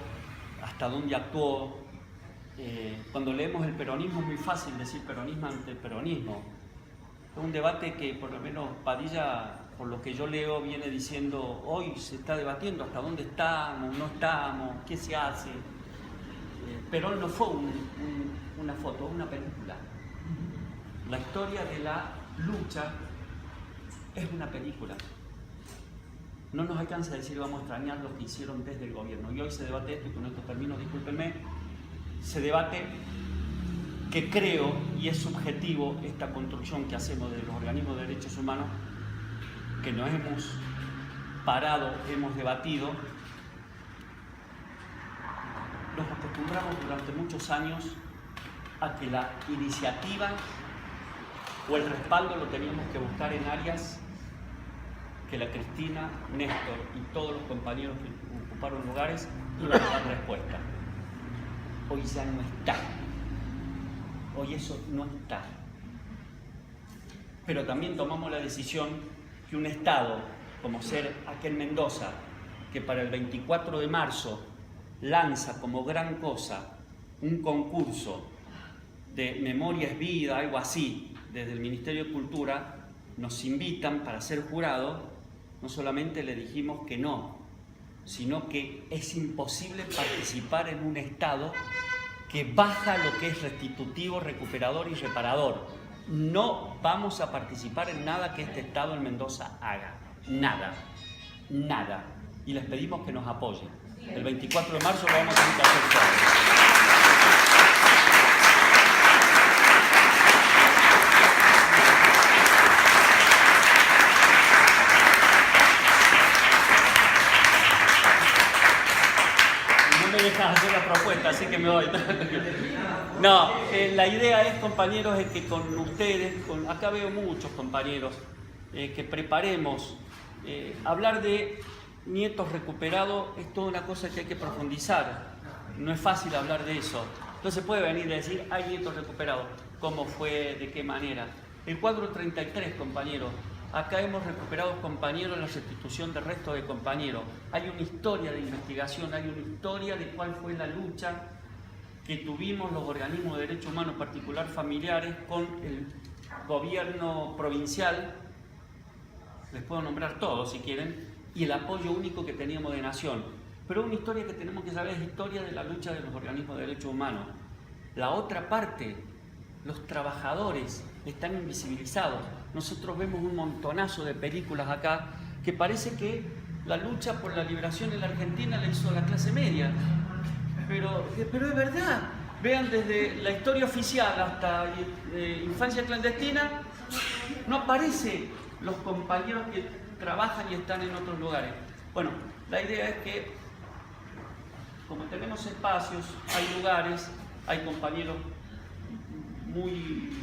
hasta dónde actuó. Cuando leemos el peronismo es muy fácil decir peronismo ante el peronismo. Es un debate que por lo menos Padilla, por lo que yo leo, viene diciendo hoy se está debatiendo hasta dónde estamos, no estamos, qué se hace. Perón no fue una foto, una película. La historia de la lucha es una película. No nos alcanza a decir vamos a extrañar lo que hicieron desde el gobierno. Y hoy se debate esto, y con esto termino, discúlpenme, se debate que creo, y es subjetivo esta construcción que hacemos de los organismos de derechos humanos, que nos hemos parado, hemos debatido, nos acostumbramos durante muchos años a que la iniciativa o el respaldo lo teníamos que buscar en áreas que la Cristina, Néstor y todos los compañeros que ocuparon lugares iban a dar respuesta. Hoy ya no está. Hoy eso no está. Pero también tomamos la decisión que un Estado, como ser aquel Mendoza, que para el 24 de marzo lanza como gran cosa un concurso de Memoria es Vida, algo así, desde el Ministerio de Cultura, nos invitan para ser jurado, no solamente le dijimos que no, sino que es imposible participar en un Estado que baja lo que es restitutivo, recuperador y reparador. No vamos a participar en nada que este Estado en Mendoza haga. Nada. Nada. Y les pedimos que nos apoyen. El 24 de marzo lo vamos a tener que hacer todos. Hacer la propuesta, así que me voy. No, la idea es, compañeros, es que con ustedes, acá veo muchos compañeros, que preparemos. Hablar de nietos recuperados es toda una cosa que hay que profundizar. No es fácil hablar de eso. Entonces puede venir y decir, hay nietos recuperados. ¿Cómo fue? ¿De qué manera? El cuadro 33, compañeros. Acá hemos recuperado compañeros en la restitución de restos de compañeros. Hay una historia de investigación, hay una historia de cuál fue la lucha que tuvimos los organismos de derechos humanos, en particular familiares, con el gobierno provincial, les puedo nombrar todos si quieren, y el apoyo único que teníamos de Nación. Pero una historia que tenemos que saber es la historia de la lucha de los organismos de derechos humanos. La otra parte, los trabajadores, están invisibilizados. Nosotros vemos un montonazo de películas acá que parece que la lucha por la liberación en la Argentina la hizo la clase media. Pero es verdad. Vean desde la historia oficial hasta infancia clandestina, no aparecen los compañeros que trabajan y están en otros lugares. Bueno, la idea es que, como tenemos espacios, hay lugares, hay compañeros muy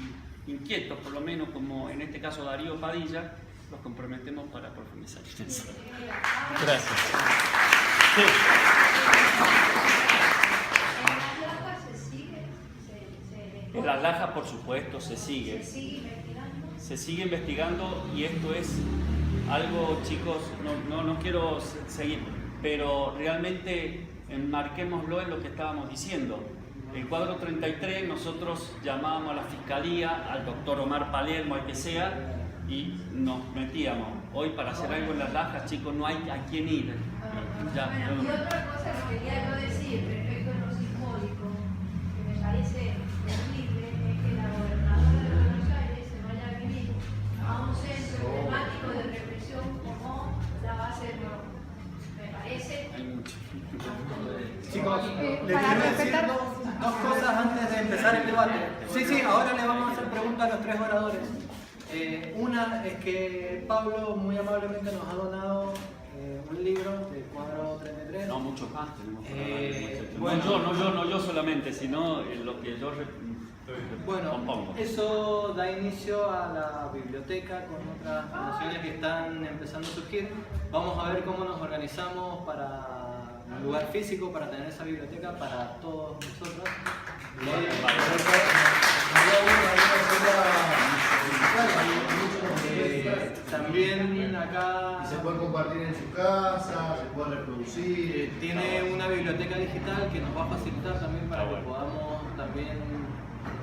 inquietos, por lo menos, como en este caso Darío Padilla, los comprometemos para profundizar. Gracias. Sí. En las lajas, por supuesto, se sigue. Se sigue investigando y esto es algo, chicos, no quiero seguir, pero realmente enmarquémoslo en lo que estábamos diciendo. El cuadro 33, nosotros llamábamos a la Fiscalía, al doctor Omar Palermo, al que sea, y nos metíamos. Hoy para hacer algo en las lajas, chicos, no hay a quién ir. Y otra cosa que quería yo decir respecto a lo simbólico, que me parece terrible, es que la gobernadora de Buenos Aires se vaya a vivir a un centro emblemático de represión como la base de Morón. Me parece... Chicos, les quiero decir dos cosas antes de empezar el debate. Sí, ahora le vamos a hacer preguntas a los tres oradores. Una es que Pablo muy amablemente nos ha donado un libro del cuadro 33. No, muchos más tenemos. Bueno, no yo solamente, sino lo que yo Bueno, eso da inicio a la biblioteca con otras fundaciones que están empezando a surgir. Vamos a ver cómo nos organizamos para un lugar físico, para tener esa biblioteca para todos nosotros. También acá... Y se puede compartir en su casa, se puede reproducir. Tiene una biblioteca digital que nos va a facilitar también para que podamos también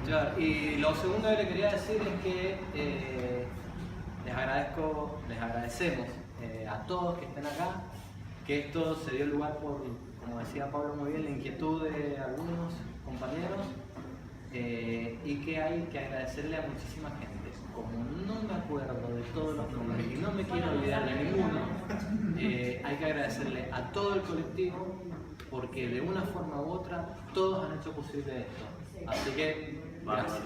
llevar. Y lo segundo que le quería decir es que les agradecemos a todos que estén acá, que esto se dio lugar por, como decía Pablo muy bien, la inquietud de algunos compañeros, y que hay que agradecerle a muchísima gente. Como no me acuerdo de todos los nombres y no me quiero olvidar de ninguno, hay que agradecerle a todo el colectivo, porque de una forma u otra todos han hecho posible esto. Así que, gracias.